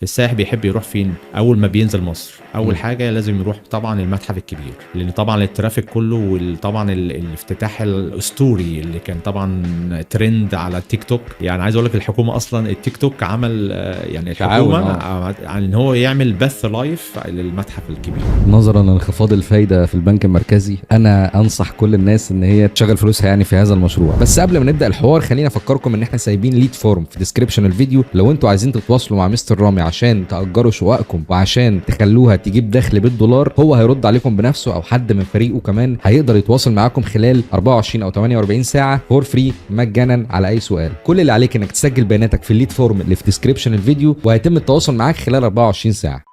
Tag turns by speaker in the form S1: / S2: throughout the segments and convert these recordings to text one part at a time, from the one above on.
S1: السائح بيحب يروح فين اول ما بينزل مصر؟ اول حاجه لازم يروح طبعا المتحف الكبير، لان طبعا الترافيك كله وطبعا الافتتاح الاسطوري اللي كان طبعا ترند على التيك توك. يعني عايز اقول لك الحكومه اصلا التيك توك عمل يعني الحكومه عن ان هو يعمل بث لايف للمتحف الكبير.
S2: نظرا لانخفاض الفايده في البنك المركزي، انا انصح كل الناس ان هي تشغل فلوسها يعني في هذا المشروع. بس قبل ما نبدا الحوار خلينا افكركم ان احنا سايبين ليد فورم في ديسكريبشن الفيديو لو انتوا عايزين تتواصلوا مع مستر رامي عشان تاجروا شققكم وعشان تخلوها تجيب دخل بالدولار. هو هيرد عليكم بنفسه او حد من فريقه كمان هيقدر يتواصل معاكم خلال 24 او 48 ساعه فور فري مجانا على اي سؤال. كل اللي عليك انك تسجل بياناتك في الليد فورم اللي في ديسكريبشن الفيديو وهيتم التواصل معاك خلال 24 ساعه.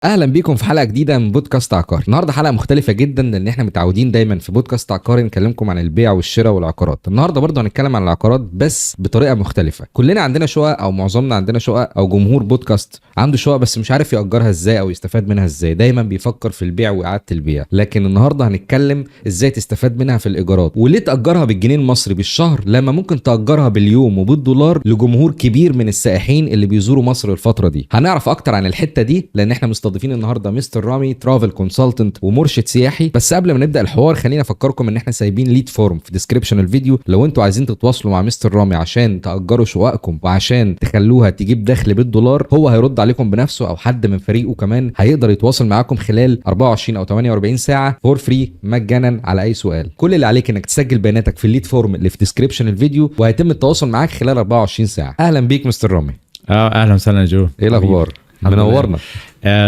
S2: اهلا بيكم في حلقه جديده من بودكاست عقار. النهارده حلقه مختلفه جدا لان احنا متعودين دايما في بودكاست عقار نكلمكم عن البيع والشراء والعقارات. النهارده برضه هنتكلم عن العقارات بس بطريقه مختلفه. كلنا عندنا شقق او معظمنا عندنا شقق او جمهور بودكاست عنده شقق بس مش عارف يأجرها ازاي او يستفاد منها ازاي، دايما بيفكر في البيع واعاده البيع. لكن النهارده هنتكلم ازاي تستفاد منها في الايجارات وليه تأجرها بالجنيه المصري بالشهر لما ممكن تأجرها باليوم وبالدولار لجمهور كبير من السائحين اللي بيزوروا مصر الفتره دي. هنعرف اكتر عن الحته دي لان احنا مستضيفين النهارده مستر رامي ترافل كونسلتنت ومرشد سياحي. بس قبل ما نبدا الحوار خلينا افكركم ان احنا سايبين ليد فورم في ديسكريبشن الفيديو لو انتوا عايزين تتواصلوا مع مستر رامي عشان تاجروا شققكم وعشان تخلوها تجيب دخل بالدولار. هو هيرد عليكم بنفسه او حد من فريقه كمان هيقدر يتواصل معاكم خلال 24 او 48 ساعه فور فري مجانا على اي سؤال. كل اللي عليك انك تسجل بياناتك في الليد فورم اللي في ديسكريبشن الفيديو وهيتم التواصل معاك خلال 24 ساعه. اهلا بيك مستر رامي.
S1: اهلا وسهلا جو،
S2: ايه الاخبار؟ منورنا.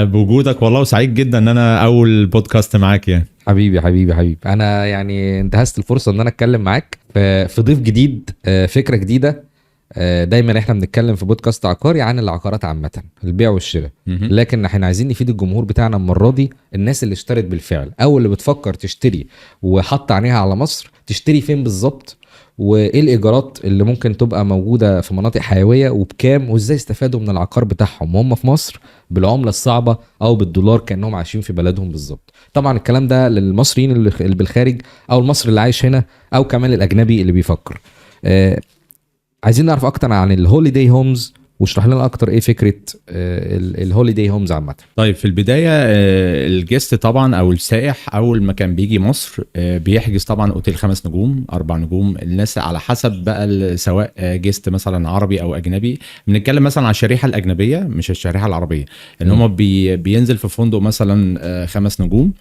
S1: بوجودك والله، وسعيد جدا ان انا اول بودكاست معاك. يعني
S2: حبيبي انا يعني انتهزت الفرصه ان انا اتكلم معاك في ضيف جديد، فكره جديده. دايما احنا بنتكلم في بودكاست عقاري عن العقارات عامه، البيع والشراء، لكن احنا عايزين نفيد الجمهور بتاعنا المره دي، الناس اللي اشترت بالفعل او اللي بتفكر تشتري وحط عينيها على مصر. تشتري فين بالظبط؟ وايه الايجارات اللي ممكن تبقى موجوده في مناطق حيويه وبكام؟ وازاي استفادوا من العقار بتاعهم وهم في مصر بالعمله الصعبه او بالدولار كانهم عايشين في بلدهم بالظبط. طبعا الكلام ده للمصريين اللي بالخارج او المصري اللي عايش هنا او كمان الاجنبي اللي بيفكر. عايزين نعرف اكتر عن الهوليداي هومز واشرح لنا اكتر ايه فكره الهوليداي هومز عامه.
S1: طيب، في البدايه الجست طبعا او السائح اول ما كان بيجي مصر بيحجز طبعا اوتيل 5 نجوم 4 نجوم، الناس على حسب بقى سواء جست مثلا عربي او اجنبي. بنتكلم مثلا على الشريحه الاجنبيه مش الشريحه العربيه، ان هم بينزل في فندق مثلا 5 نجوم،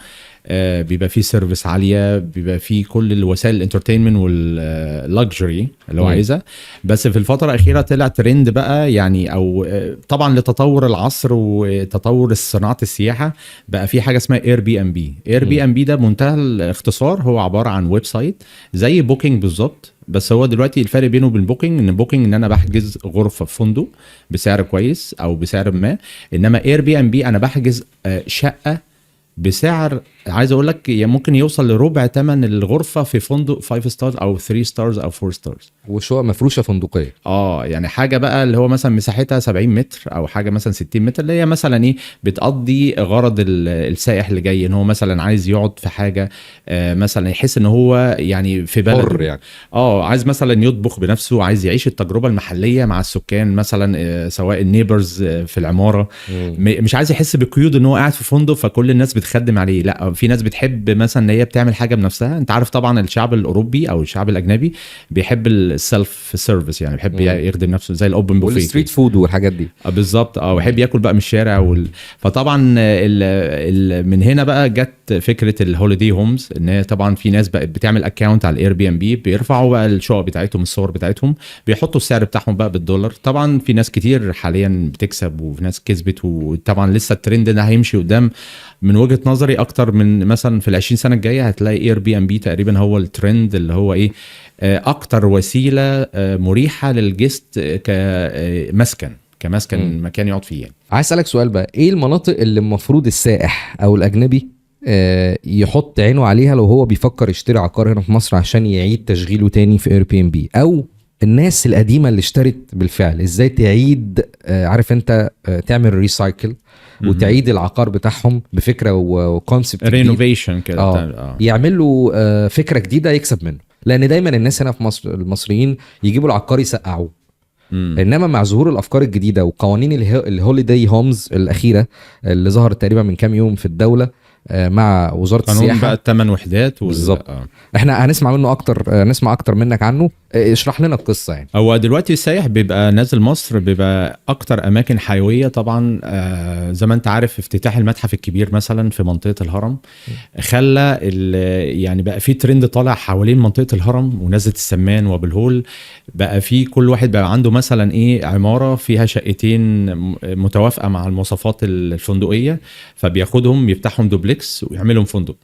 S1: بيبقى فيه سيرفيس عاليه، بيبقى فيه كل الوسائل الانترتينمنت واللاكجري اللي هو عايزها. بس في الفتره الاخيره طلع ترند بقى، يعني او طبعا لتطور العصر وتطور صناعه السياحه، بقى في حاجه اسمها اير بي ام بي. اير بي ام بي ده بمنتهى الاختصار هو عباره عن ويب سايت زي بوكينج بالظبط. بس هو دلوقتي الفرق بينه وبين بوكينج ان بوكينج ان انا بحجز غرفه في فندق بسعر كويس او بسعر ما، انما اير بي ام بي انا بحجز شقه بسعر عايز اقول لك ممكن يوصل لربع ثمن الغرفه في فندق 5 ستارز او 3 ستارز او 4 ستارز،
S2: وشقق مفروشه فندقيه.
S1: يعني حاجه بقى اللي هو مثلا مساحتها 70 متر او حاجه مثلا 60 متر، اللي هي مثلا ايه بتقضي غرض السائح اللي جاي ان هو مثلا عايز يقعد في حاجه مثلا يحس ان هو يعني في بلده،
S2: يعني
S1: عايز مثلا يطبخ بنفسه، عايز يعيش التجربه المحليه مع السكان مثلا سواء النيبرز في العماره. مش عايز يحس بقيود ان هو قاعد في فندق فكل الناس بتخدم عليه، لا، في ناس بتحب مثلا ان هي بتعمل حاجه بنفسها. انت عارف طبعا الشعب الاوروبي او الشعب الاجنبي بيحب السلف سيرفيس، يعني بيحب يخدم نفسه زي الاوبن بوفيه
S2: والستريت فود والحاجات دي.
S1: بالظبط، ويحب ياكل بقى من الشارع فطبعا من هنا بقى جت فكره الهوليداي هومز، ان هي طبعا في ناس بقت بتعمل اكونت على الاير بي ام بي، بيرفعوا بقى الشقق بتاعتهم الصور بتاعتهم، بيحطوا السعر بتاعهم بقى بالدولار. طبعا في ناس كتير حاليا بتكسب وفي ناس كسبت، وطبعا لسه الترند ده هيمشي قدام. من وجهة نظري اكتر من مثلا في ال20 سنة الجاية هتلاقي اير بي ام بي تقريبا هو الترند اللي هو ايه اكتر وسيلة مريحة للجست كمسكن مكان يقعد فيه. يعني
S2: عايز اسالك سؤال بقى، ايه المناطق اللي المفروض السائح او الاجنبي يحط عينه عليها لو هو بيفكر يشتري عقار هنا في مصر عشان يعيد تشغيله تاني في اير بي ام بي؟ او الناس القديمه اللي اشترت بالفعل ازاي تعيد عارف انت تعمل ريسايكل وتعيد العقار بتاعهم بفكره وكونسبت
S1: رينوفيشن كده،
S2: يعمل له فكره جديده يكسب منه. لان دايما الناس هنا في مصر المصريين يجيبوا العقار يسقعوه.
S1: مم.
S2: انما مع ظهور الافكار الجديده وقوانين الهوليداي هومز الاخيره اللي ظهرت تقريبا من كام يوم في الدوله مع وزاره
S1: قانون
S2: السياحه
S1: بقى الثمان وحدات
S2: بالظبط. احنا هنسمع منه اكتر، نسمع اكتر منك عنه. اشرح لنا القصه يعني.
S1: هو دلوقتي السائح بيبقى نازل مصر بيبقى اكتر اماكن حيويه طبعا. زي ما انت عارف افتتاح المتحف الكبير مثلا في منطقه الهرم خلى يعني بقى في ترند طالع حوالين منطقه الهرم ونزله السمان وابو الهول. بقى في كل واحد بقى عنده مثلا ايه عماره فيها شقتين متوافقه مع المواصفات الفندقيه، فبياخدهم يفتحهم دوبلكس ويعملهم فندق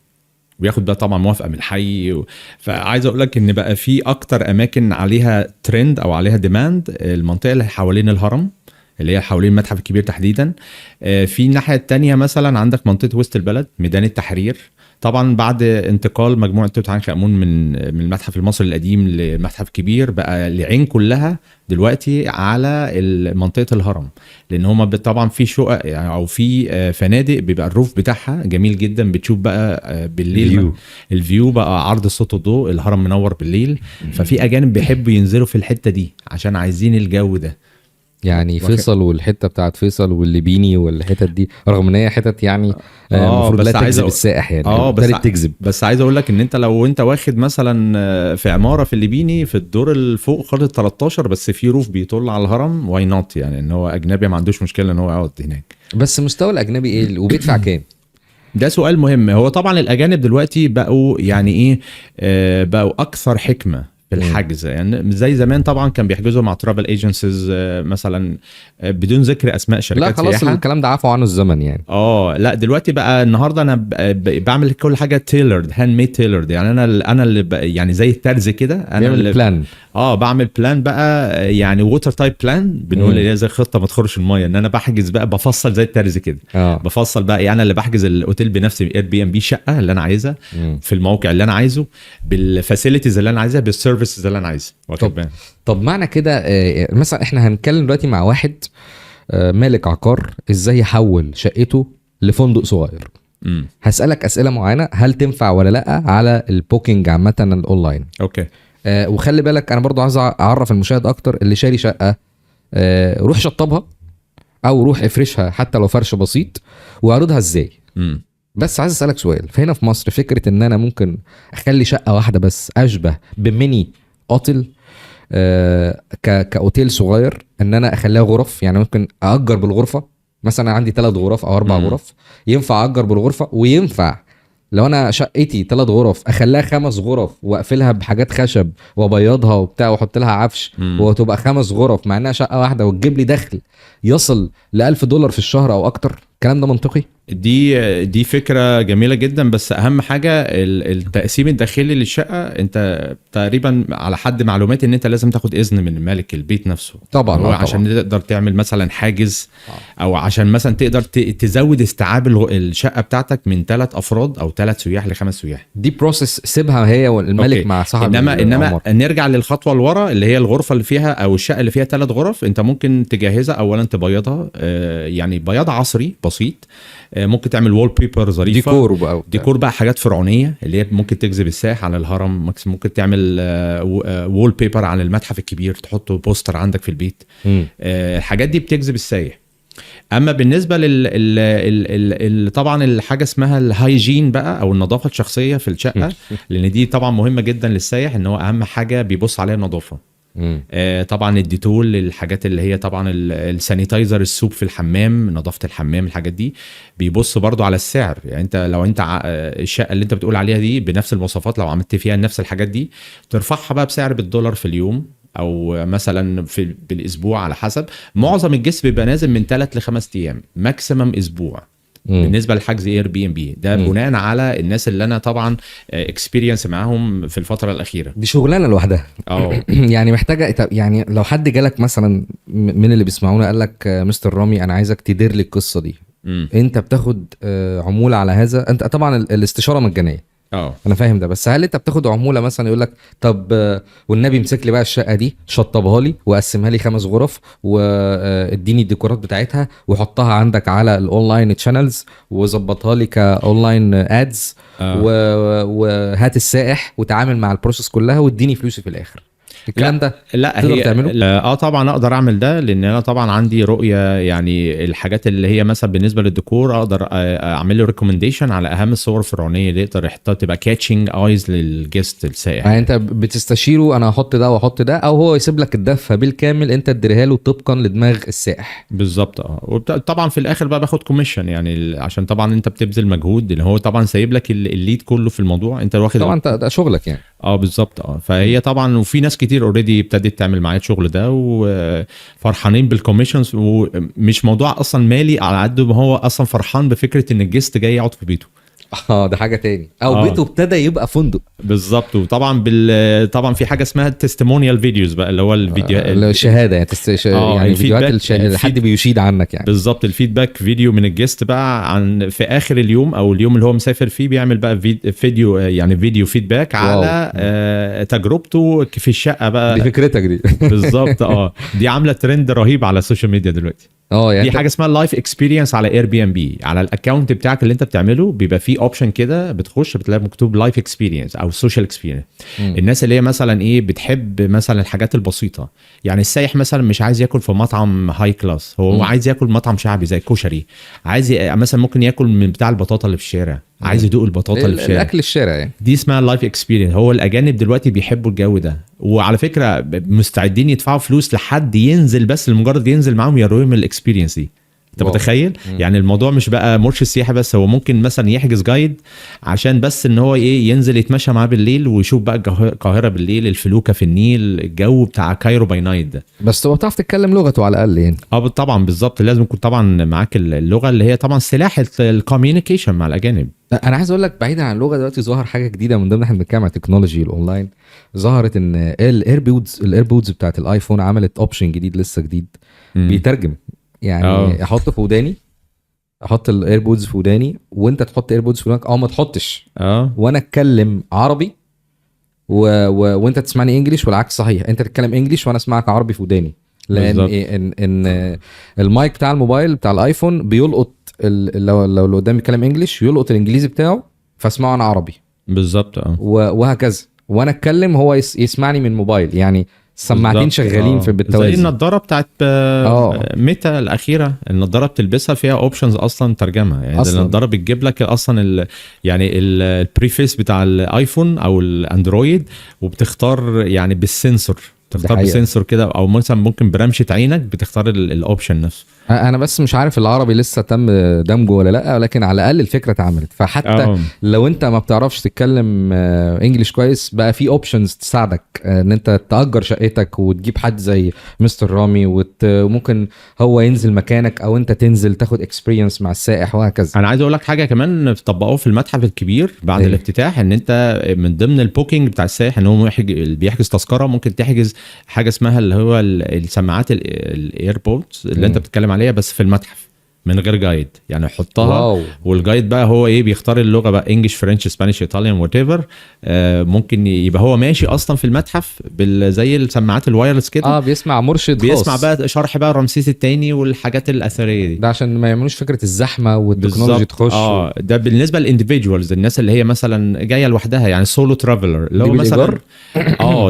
S1: وياخد بقى طبعا موافقه من الحي فعايز اقول لك ان بقى في اكتر اماكن عليها ترند او عليها ديماند المنطقه اللي حوالين الهرم اللي هي حوالين المتحف الكبير تحديدا. في الناحيه الثانيه مثلا عندك منطقه وسط البلد ميدان التحرير. طبعا بعد انتقال مجموعه توت عنخ امون من المتحف المصري القديم للمتحف الكبير بقى العين كلها دلوقتي على منطقه الهرم، لان هما طبعا في شقق يعني او في فنادق بيبقى الروف بتاعها جميل جدا، بتشوف بقى بالليل الفيو بقى عرض الصوت والضوء، الهرم منور بالليل. ففي اجانب بيحبوا ينزلوا في الحته دي عشان عايزين الجو ده.
S2: يعني فيصل والحته بتاعت فيصل والليبيني والحتت دي رغم ان هي حتت يعني المفروض لا تجذب السائح يعني
S1: بس عايز اقول لك ان انت لو انت واخد مثلا في عماره في الليبيني في الدور الفوق خالص 13 بس في روف بيطل على الهرم واي نوت، يعني ان هو اجنبي ما عندوش مشكله ان هو يقعد هناك.
S2: بس مستوى الاجنبي ايه وبيدفع كام؟
S1: ده سؤال مهم. هو طبعا الاجانب دلوقتي بقوا يعني ايه بقوا اكثر حكمه في الحجز، يعني زي زمان طبعا كان بيحجزوا مع ترافل ايجنسيز مثلا بدون ذكر اسماء شركات
S2: لا خلاص
S1: سياحة.
S2: الكلام ده عفوا عنه الزمن يعني.
S1: لا دلوقتي بقى النهارده انا بعمل كل حاجه تيلرد هاند ميد تيلرد، يعني انا اللي يعني زي الترز كده انا اللي
S2: بلان.
S1: بعمل بلان بقى يعني ووتر تايب بلان بنقول اللي هي زي خطه ما تخرش الميه، ان انا بحجز بقى بفصل زي الترز كده. بفصل بقى يعني انا اللي بحجز الاوتيل بنفسي اير بي ام بي شقه اللي انا عايزها في الموقع اللي انا عايزه بالفاسيلتيز اللي انا عايزها بالسيرفيسز اللي انا عايزها.
S2: طب معنى كده مثلا احنا هنتكلم دلوقتي مع واحد مالك عقار ازاي يحول شقته لفندق صغير. هسألك أسئلة معينة هل تنفع ولا لا على البوكينج عامة الاونلاين.
S1: اوكي.
S2: وخلي بالك انا برضو عايز اعرف المشاهد اكتر اللي شاري شقة روح شطبها او روح افرشها حتى لو فرش بسيط واعرضها ازاي. بس عايز اسألك سؤال، فهنا في مصر فكرة ان انا ممكن اخلي شقة واحدة بس اشبه بميني اوتيل كاوتيل صغير، ان انا اخليها غرف، يعني ممكن ااجر بالغرفه، مثلا عندي 3 غرف او 4 غرف ينفع ااجر بالغرفه، وينفع لو انا شقتي 3 غرف اخليها 5 غرف واقفلها بحاجات خشب وابيضها وبتاع واحط لها عفش وتبقى 5 غرف مع انها شقه واحده وتجيب لي دخل يصل $1000 في الشهر او اكتر. الكلام ده منطقي؟
S1: دي فكره جميله جدا، بس اهم حاجه التقسيم الداخلي للشقه. انت تقريبا على حد معلوماتي ان انت لازم تاخد اذن من مالك البيت نفسه
S2: طبعا
S1: عشان تقدر تعمل مثلا حاجز او عشان مثلا تقدر تزود استيعاب الشقه بتاعتك من 3 افراد او 3 سياح ل5 سياح.
S2: دي بروسيس سيبها هي والملك أوكي. مع صاحب
S1: انما نرجع للخطوه اللي ورا اللي هي الغرفه اللي فيها او الشقه اللي فيها 3 غرف. انت ممكن تجهزها اولا تبيضها يعني بياض عصري بسيط، ممكن تعمل وول بيبر ظريفه ديكور بقى حاجات فرعونيه اللي هي ممكن تجذب السائح على الهرم، ممكن تعمل وول بيبر على المتحف الكبير تحطه بوستر عندك في البيت. الحاجات دي بتجذب السائح. اما بالنسبه طبعا الحاجه اسمها الهايجين بقى او النظافه الشخصيه في الشقه لان دي طبعا مهمه جدا للسائح، ان هو اهم حاجه بيبص عليها النظافه. طبعا الديتول، الحاجات اللي هي طبعا السانيتايزر، السوب في الحمام، نظافه الحمام، الحاجات دي. بيبص برضو على السعر، يعني انت لو انت الشقه اللي انت بتقول عليها دي بنفس المواصفات لو عملت فيها نفس الحاجات دي ترفعها بقى بسعر $1 في اليوم او مثلا بالاسبوع على حسب. معظم الجسم بيبقى نازل من 3 ل5 ايام ماكسيمم اسبوع بالنسبه لحجز اير بي ام بي ده بناء على الناس اللي انا طبعا اكسبيرينس معاهم في الفتره الاخيره.
S2: دي شغلانه لوحدها. يعني محتاجه، يعني لو حد جالك مثلا من اللي بيسمعونا قال لك مستر رامي انا عايزك تدير لي القصه دي، انت بتاخد عموله على هذا؟ انت طبعا الاستشاره مجانيه انا فاهم ده، بس هل انت بتاخد عموله مثلا يقول لك طب والنبي امسك لي بقى الشقه دي شطبها لي وقسمها لي 5 غرف واديني الديكورات بتاعتها وحطها عندك على الاونلاين تشانلز وظبطها لي كاونلاين ادز وهات السائح وتعامل مع البروسيس كلها واديني فلوسي في الاخر، الكلام ده
S1: لا
S2: تقدر
S1: هي
S2: تعمله؟
S1: طبعا اقدر اعمل ده، لان انا طبعا عندي رؤيه. يعني الحاجات اللي هي مثلا بالنسبه للديكور اقدر اعمل له ريكومنديشن على اهم الصور الفرعونيه اللي يقدر يحطها تبقى كاتشنج ايز للجست السائح.
S2: يعني انت بتستشيره انا هحط ده واحط ده، او هو يسيب لك الدفه بالكامل انت تديرها له طبقا لدماغ السائح؟
S1: بالظبط. وطبعا في الاخر بقى باخد كوميشن، يعني عشان طبعا انت بتبذل مجهود، اللي هو طبعا سايب لك الليد كله في الموضوع، انت واخد
S2: طبعا ده شغلك يعني.
S1: بالظبط. فهي طبعا، وفي ناس كتير اوريدي ابتدت تعمل معايا الشغل ده وفرحانين بالكوميشنز، ومش موضوع اصلا مالي على قد ما هو اصلا فرحان بفكره ان الجست جاي يقعد في بيته.
S2: ده حاجه تاني، او بيته ابتدى يبقى فندق.
S1: بالظبط. وطبعا طبعا في حاجه اسمها تستيمونيال فيديوز بقى، اللي هو الفيديو
S2: الشهاده يعني يعني فيديوهات حد بيشيد عنك يعني.
S1: بالظبط. الفيدباك فيديو من الجست بقى عن في اخر اليوم او اليوم اللي هو مسافر فيه، بيعمل بقى فيديو، يعني فيديو فيدباك على تجربته في الشقه بقى.
S2: دي فكرتك دي.
S1: بالظبط. دي عامله ترند رهيب على السوشيال ميديا دلوقتي.
S2: يعني
S1: دي حاجه اسمها اللايف اكسبيرينس على اير بي ام بي. على الاكونت بتاعك اللي انت بتعمله بيبقى فيه اوبشن كده، بتخش بتلاقي مكتوب لايف اكسبيرينس او سوشيال اكسبيرينس. الناس اللي هي مثلا ايه بتحب مثلا الحاجات البسيطه، يعني السايح مثلا مش عايز ياكل في مطعم هاي كلاس، هو عايز ياكل مطعم شعبي زي الكشري، عايز مثلا ممكن ياكل من بتاع البطاطا اللي في الشارع، عايز يدوق البطاطا اللي في الشارع،
S2: الاكل الشارع يعني.
S1: دي اسمها لايف اكسبيرينس. هو الاجانب دلوقتي بيحبوا الجو ده، وعلى فكره مستعدين يدفعوا فلوس لحد ينزل، بس لمجرد ينزل معاهم يرويهم الاكسبيرينس دي. انت متخيل؟ يعني الموضوع مش بقى مرشد سياحه بس، هو ممكن مثلا يحجز جايد عشان بس ان هو ينزل يتمشى معاه بالليل ويشوف بقى القاهره بالليل، الفلوكه في النيل، الجو بتاع كايرو باي نايت ده.
S2: بس هو بتعرف تتكلم لغته على الاقل يعني.
S1: طبعا بالظبط، لازم يكون طبعا معاك اللغه اللي هي طبعا سلاح الكوميونيكيشن مع الاجانب.
S2: انا عايز اقول لك بعيدا عن اللغه، دلوقتي ظهر حاجه جديده من ضمن احنا بنتكلم عن التكنولوجي الاونلاين. ظهرت ان الايربودز بتاعت الايفون عملت اوبشن جديد لسه جديد بيترجم. يعني احط في وداني، احط الايربودز في وداني وانت تحط ايربودز في ودانك، او ما تحطش وانا اتكلم عربي وانت تسمعني انجليش، والعكس صحيح، انت تتكلم انجليش وانا اسمعك عربي في وداني. لان ان المايك بتاع الموبايل بتاع الايفون بيلقط لو اللي قدامي بيتكلم انجليش يلقط الانجليزي بتاعه فاسمعه انا عربي.
S1: بالظبط.
S2: وهكذا، وانا اتكلم هو يسمعني من موبايل، يعني سماعتين شغالين في بالتوازي.
S1: زي النضاره بتاعت ميتا الاخيره، النضاره بتلبسها فيها اوبشنز اصلا ترجمه، يعني النضاره بتجيب لك اصلا يعني البريفيس بتاع الايفون او الاندرويد، وبتختار يعني بالسنسور، تختار بسنسور كده، او مثلا ممكن برمشه عينك بتختار الاوبشن نفسه.
S2: انا بس مش عارف العربي لسه تم دمجه ولا لا، ولكن على الاقل الفكره اتعملت. فحتى لو انت ما بتعرفش تتكلم انجليش كويس، بقى في اوبشنز تساعدك ان انت تأجر شقتك وتجيب حد زي مستر رامي وممكن هو ينزل مكانك، او انت تنزل تاخد اكسبيرينس مع السائح وهكذا.
S1: انا عايز اقول لك حاجه كمان طبقوه في المتحف الكبير بعد الافتتاح، ان انت من ضمن البوكينج بتاع السائح ان هو بيحجز تذكره، ممكن تحجز حاجه اسمها اللي هو السماعات الايربودز اللي انت بتتكلم عليها، بس في المتحف من غير جايد، يعني حطها والجايد بقى هو بيختار اللغه بقى، انجلش فرنش سبانيش ايطاليان وات ايفر. ممكن يبقى هو ماشي اصلا في المتحف زي السماعات الوايرلس كده،
S2: بيسمع مرشد خاص،
S1: بيسمع بقى شرح بقى رمسيس الثاني والحاجات الاثريه دي.
S2: ده عشان ما يعملوش فكره الزحمه والتكنولوجي تخش.
S1: ده بالنسبه للانديفيدوالز، الناس اللي هي مثلا جايه لوحدها، يعني سولو ترافلر اللي هو مثلا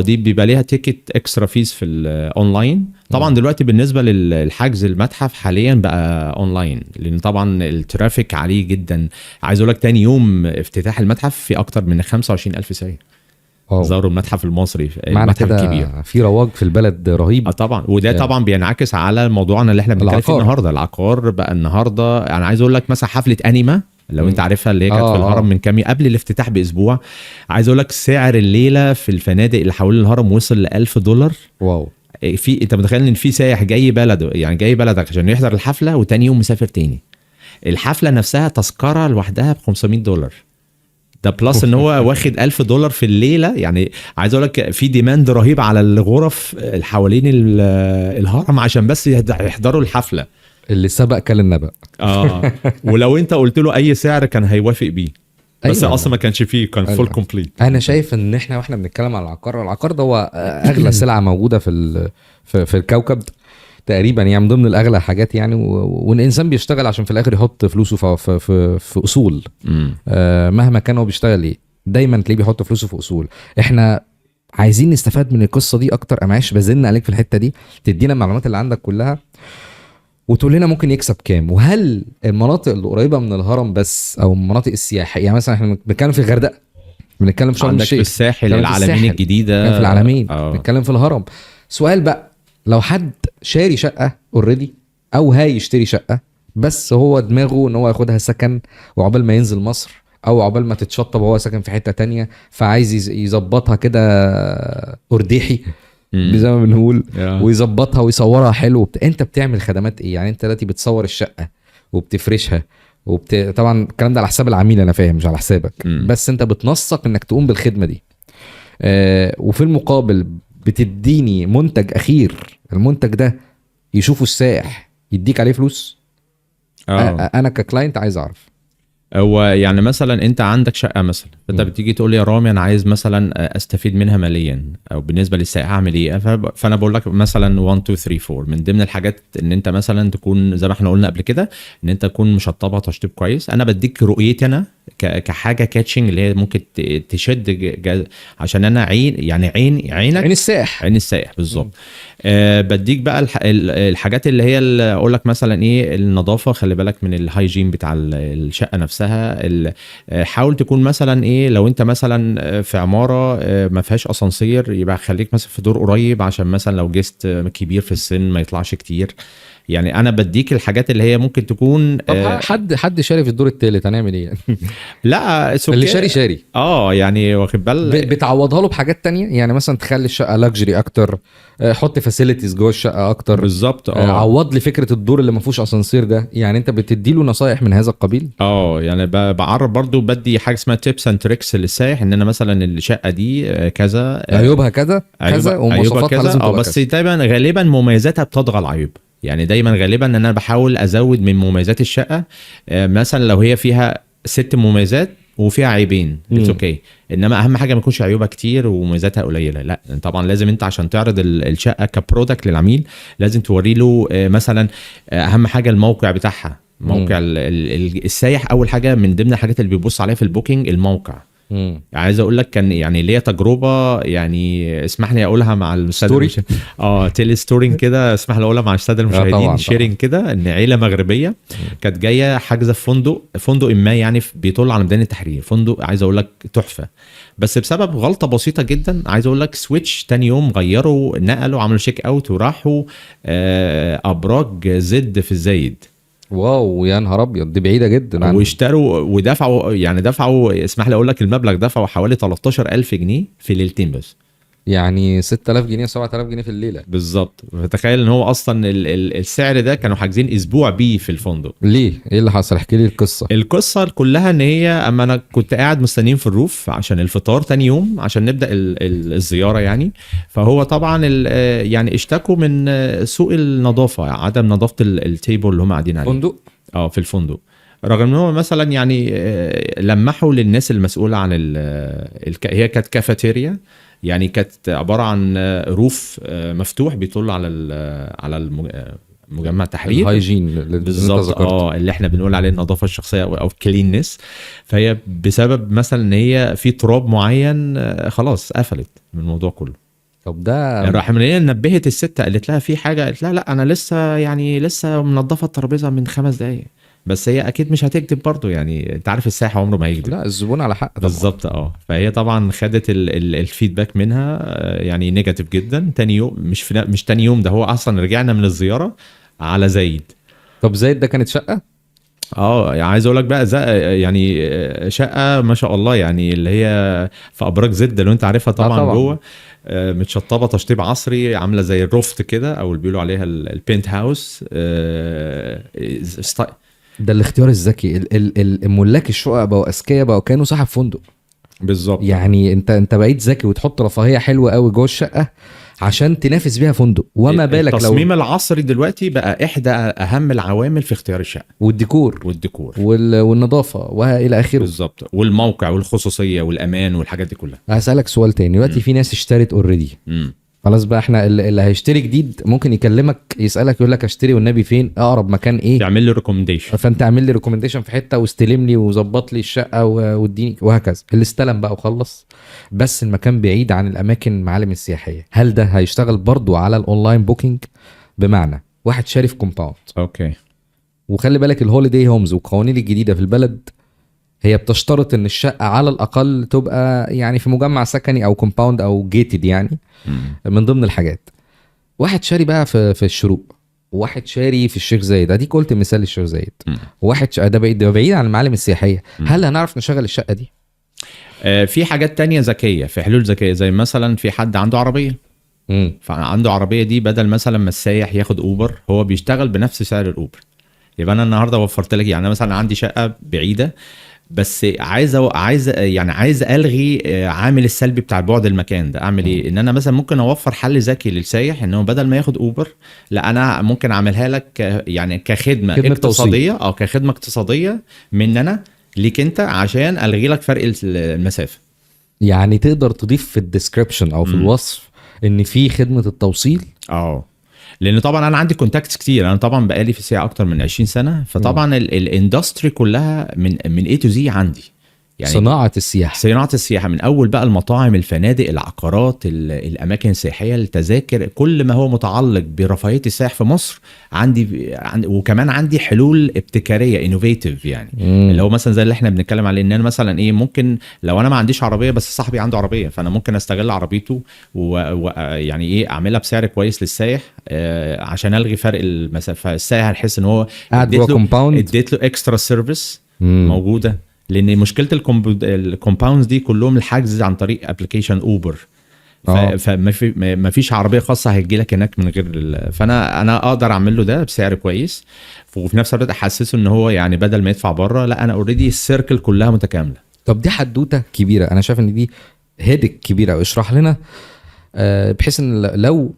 S1: دي بيبقى ليها تيكت اكسترا فيز في الاونلاين. طبعا دلوقتي بالنسبه للحجز المتحف حاليا بقى اونلاين، لان طبعا الترافيك عليه جدا. عايز اقول لك تاني يوم افتتاح المتحف في اكتر من 25,000 سائح زاروا المتحف المصري، المتحف الكبير.
S2: في رواج في البلد رهيب.
S1: طبعا، وده طبعا بينعكس على موضوعنا اللي احنا بنتكلم فيه النهارده، العقار بقى النهارده. انا عايز اقول لك مثلا حفله انيما لو انت عارفها، اللي هي كانت في الهرم من كام قبل الافتتاح باسبوع. عايز اقول لك سعر الليله في الفنادق اللي حوالين الهرم وصل $1,000.
S2: واو.
S1: انت متخيل ان في سائح جاي بلده، يعني جاي بلدك عشان يحضر الحفله وتاني يوم مسافر تاني. الحفله نفسها تذكره لوحدها $500. ده بلس ان هو واخد $1,000 في الليله. يعني عايز اقول لك في ديماند رهيب على الغرف حوالين الهرم عشان بس يحضروا الحفله.
S2: اللي سبق كل النبأ.
S1: ولو انت قلت له اي سعر كان هيوافق بيه. بس
S2: أيوة.
S1: اصلا ما كانش فيه، كان فول
S2: أيوة.
S1: كومبليت.
S2: انا شايف ان واحنا بنتكلم على العقار ده هو اغلى سلعه موجوده في الكوكب تقريبا، يعني من ضمن الاغلى حاجات يعني، والانسان بيشتغل عشان في الاخر يحط فلوسه في اصول. مهما كان هو بيشتغل ايه دايما تلاقيه بيحط فلوسه في اصول. احنا عايزين نستفاد من القصه دي اكتر. انا معلش بزن عليك في الحته دي، تدينا المعلومات اللي عندك كلها وتقول لنا ممكن يكسب كام، وهل المناطق اللي قريبه من الهرم بس او المناطق السياحيه، يعني مثلا احنا بنتكلم في الغردقه، بنتكلم في شرم
S1: عندك
S2: الشيخ،
S1: في الساحل
S2: بنتكلم في
S1: العلمين
S2: الساحل،
S1: الجديده،
S2: بنتكلم في العلمين، بنتكلم في الهرم. سؤال بقى، لو حد شاري شقه اوريدي او هيشتري شقه بس هو دماغه ان هو ياخدها سكن وعقبال ما ينزل مصر او عقبال ما تتشطب هو ساكن في حته تانية، فعايز يظبطها كده ارديحي زي ما بنقول، ويظبطها ويصورها حلو انت بتعمل خدمات ايه؟ يعني انت دلوقتي بتصور الشقه وبتفرشها طبعا الكلام ده على حساب العميل انا فاهم، مش على حسابك، بس انت بتنسق انك تقوم بالخدمه دي. وفي المقابل بتديني منتج اخير، المنتج ده يشوفه السائح يديك عليه فلوس. انا ككلاينت عايز اعرف.
S1: هو يعني مثلا انت عندك شقه مثلا، فانت بتيجي تقول لي يا رامي انا عايز مثلا استفيد منها ماليا، او بالنسبه للسائح اعمل ايه؟ فانا بقول لك مثلا 1 2 3 4 من ضمن الحاجات ان انت مثلا تكون زي ما احنا قلنا قبل كده، ان انت تكون مشطبها تشطيب كويس. انا بديك رؤيتي انا كحاجه كاتشنج اللي هي ممكن تشد عشان انا عينك
S2: عين السائح،
S1: عين السائح بالظبط. بديك بقى الحاجات اللي هي اللي اقول لك مثلا ايه، النظافه، خلي بالك من الهايجين بتاع الشقه نفسها. حاول تكون مثلا ايه، لو انت مثلا في عماره ما فيهاش اسانسير يبقى خليك مثلا في دور قريب، عشان مثلا لو جست كبير في السن ما يطلعش كتير. يعني انا بديك الحاجات اللي هي ممكن تكون
S2: حد شاري في الدور الثالث هنعمل ايه؟
S1: لا
S2: اللي شاري
S1: يعني واخد بال،
S2: بتعوضها له بحاجات تانية، يعني مثلا تخلي الشقه لاكجري اكتر، حط فاسيلتيز جوه الشقه اكتر
S1: بالظبط.
S2: عوض لي فكره الدور اللي ما فيهوش اسانسير ده، يعني انت بتدي له نصايح من هذا القبيل.
S1: يعني بعرف برضو، بدي حاجه اسمها تيبس اند تريكس للسائح، ان انا مثلا الشقه دي كذا،
S2: عيوبها كذا كذا ومواصفاتها لازم تبقى
S1: بس دايما غالبا مميزاتها بتطغى العيوب. يعني دايما غالبا ان انا بحاول ازود من مميزات الشقه. مثلا لو هي فيها 6 مميزات وفيها عيبين اوكي، انما اهم حاجه ما يكونش عيوبها كتير ومميزاتها قليله. لا طبعا لازم انت عشان تعرض الشقه كبرودكت للعميل لازم توري له مثلا اهم حاجه الموقع بتاعها، موقع السايح. اول حاجه من ضمن الحاجات اللي بيبص عليها في البوكينج الموقع. عايز اقول لك كان يعني ليا تجربه، يعني اسمح لي اقولها مع الساده تيلي ستورين كده، اسمح لي اقولها مع الساده المشاهدين، شيرين كده، ان عيله مغربيه كانت جايه حاجزه في فندق ما، يعني بيطل على ميدان التحرير، فندق عايز اقول لك تحفه، بس بسبب غلطه بسيطه جدا عايز اقول لك سويتش تاني يوم غيروا، نقلوا، عملوا شيك اوت وراحوا ابراج زد في الزايد.
S2: واو يا نهار ابيض، دي بعيده جدا عنه.
S1: واشتروا ودفعوا، يعني دفعوا، اسمح لي اقول لك المبلغ، دفعوا حوالي 13,000 جنيه في ليلتين بس،
S2: يعني 6000 جنيه 7000 جنيه في الليله
S1: بالظبط. فتخيل ان هو اصلا السعر ده كانوا حاجزين اسبوع بيه في الفندق.
S2: ليه؟ ايه اللي حصل؟ احكي لي
S1: القصه كلها ان هي، اما انا كنت قاعد مستنيين في الروف عشان الفطار تاني يوم عشان نبدا الزياره يعني، فهو طبعا يعني اشتكوا من سوء النظافه، عدم نظافه التيبل اللي هم قاعدين عليه
S2: فندق
S1: في الفندق، رغم ان هو مثلا يعني لمحوا للناس المسؤوله عن هي كانت كافيتيريا، يعني كانت عباره عن روف مفتوح بيطل على مجمع تحرير،
S2: الهايجين
S1: بالظبط، اللي احنا بنقول عليه النظافه الشخصيه او كليننس. فهي بسبب مثلا ان هي في تراب معين خلاص قفلت من الموضوع كله.
S2: طب ده
S1: راح من هنا نبهت الست، قالت لها في حاجه، قالت لها لا انا لسه منظفه الترابيزه من 5 دقايق، بس هي اكيد مش هتكذب برضو، يعني انت عارف السائح عمره ما هيكذب.
S2: لا الزبون على حق
S1: بالظبط. فهي طبعا خدت الفيدباك منها يعني نيجاتيف جدا. تاني يوم مش تاني يوم، ده هو اصلا رجعنا من الزياره على زايد.
S2: طب زايد ده كانت شقه
S1: يعني عايز اقول لك بقى يعني شقه ما شاء الله، يعني اللي هي في ابراج زد لو انت عارفها طبعا. جوه متشطبه تشطيب عصري، عامله زي الروفت كده، او اللي بيقولوا عليها البينت هاوس.
S2: ده الاختيار الذكي. الملاك الشقق بقوا اذكياء، بقوا كانوا صاحب فندق
S1: بالظبط.
S2: يعني انت بقيت ذكي وتحط رفاهيه حلوه قوي جوه الشقه عشان تنافس بيها فندق، وما بالك لو
S1: التصميم العصري دلوقتي بقى احدى اهم العوامل في اختيار الشقه،
S2: والديكور والنظافه والى اخره.
S1: بالظبط، والموقع والخصوصيه والامان والحاجات دي كلها.
S2: هسألك سؤال تاني دلوقتي، في ناس اشترت اوريدي، خلاص بقى احنا اللي هيشتري جديد ممكن يكلمك يسالك يقول لك اشتري والنبي فين اقرب مكان ايه،
S1: تعمل لي ريكومنديشن،
S2: فانت اعمل لي ريكومنديشن في حته واستلم لي وظبط لي الشقه واديني وهكذا. اللي استلم بقى وخلص بس المكان بعيد عن الاماكن المعالم السياحيه، هل ده هيشتغل برضو على الاونلاين بوكينج؟ بمعنى واحد شاري في كومباوند،
S1: اوكي،
S2: وخلي بالك الهوليداي هومز والقوانين الجديده في البلد هي بتشترط ان الشقه على الاقل تبقى يعني في مجمع سكني او كومباوند او جيتد يعني. من ضمن الحاجات، واحد شاري بقى في الشروق، وواحد شاري في الشيخ زايد، اديك قلت مثال الشيخ زايد، وواحد ده بعيد عن المعالم السياحيه، هل هنعرف نشغل الشقه دي؟
S1: في حاجات تانية ذكيه، في حلول ذكيه، زي مثلا في حد عنده عربيه، فعنده عربيه دي بدل مثلا ما السايح ياخد اوبر، هو بيشتغل بنفس سعر الاوبر، يبقى انا النهارده وفرت لك. يعني انا مثلا عندي شقه بعيده، بس عايز الغي عامل السلبي بتاع بعد المكان ده. اعمل ايه؟ ان انا مثلا ممكن اوفر حل ذكي للسايح، انه بدل ما ياخد اوبر، لا انا ممكن اعملها لك يعني كخدمه اقتصاديه، كخدمه اقتصاديه مننا ليك انت، عشان الغي لك فرق المسافه.
S2: يعني تقدر تضيف في الديسكريبشن او في الوصف ان في خدمه التوصيل.
S1: لان طبعا انا عندي كونتاكتس كتير، انا طبعا بقالي في السياحه اكتر من 20 سنه، فطبعا الاندستري كلها من A to Z عندي، يعني
S2: صناعه السياحه
S1: من اول بقى المطاعم، الفنادق، العقارات، الاماكن السياحيه، التذاكر، كل ما هو متعلق برفاهيه السائح في مصر عندي وكمان عندي حلول ابتكاريه انوفيتيف، يعني اللي هو مثلا زي اللي احنا بنتكلم عليه، ان انا مثلا ايه، ممكن لو انا ما عنديش عربيه بس صاحبي عنده عربيه، فانا ممكن استغل عربيته ويعني ايه اعملها بسعر كويس للسائح، عشان الغي فرق المسافه. السائح هيحس ان هو اديت له اكسترا سيرفيس موجوده، لان مشكله الكومباوندز دي كلهم الحجز عن طريق ابلكيشن اوبر، فما فيش عربيه خاصه هتجي لك هناك من غير فانا اقدر اعمل له ده بسعر كويس، وفي نفس الوقت احسسه ان هو يعني بدل ما يدفع بره، لا انا اوريدي السيركل كلها متكامله.
S2: طب دي حدوته كبيره، انا شايف ان دي هيدك كبيره، اشرح لنا بحيث ان لو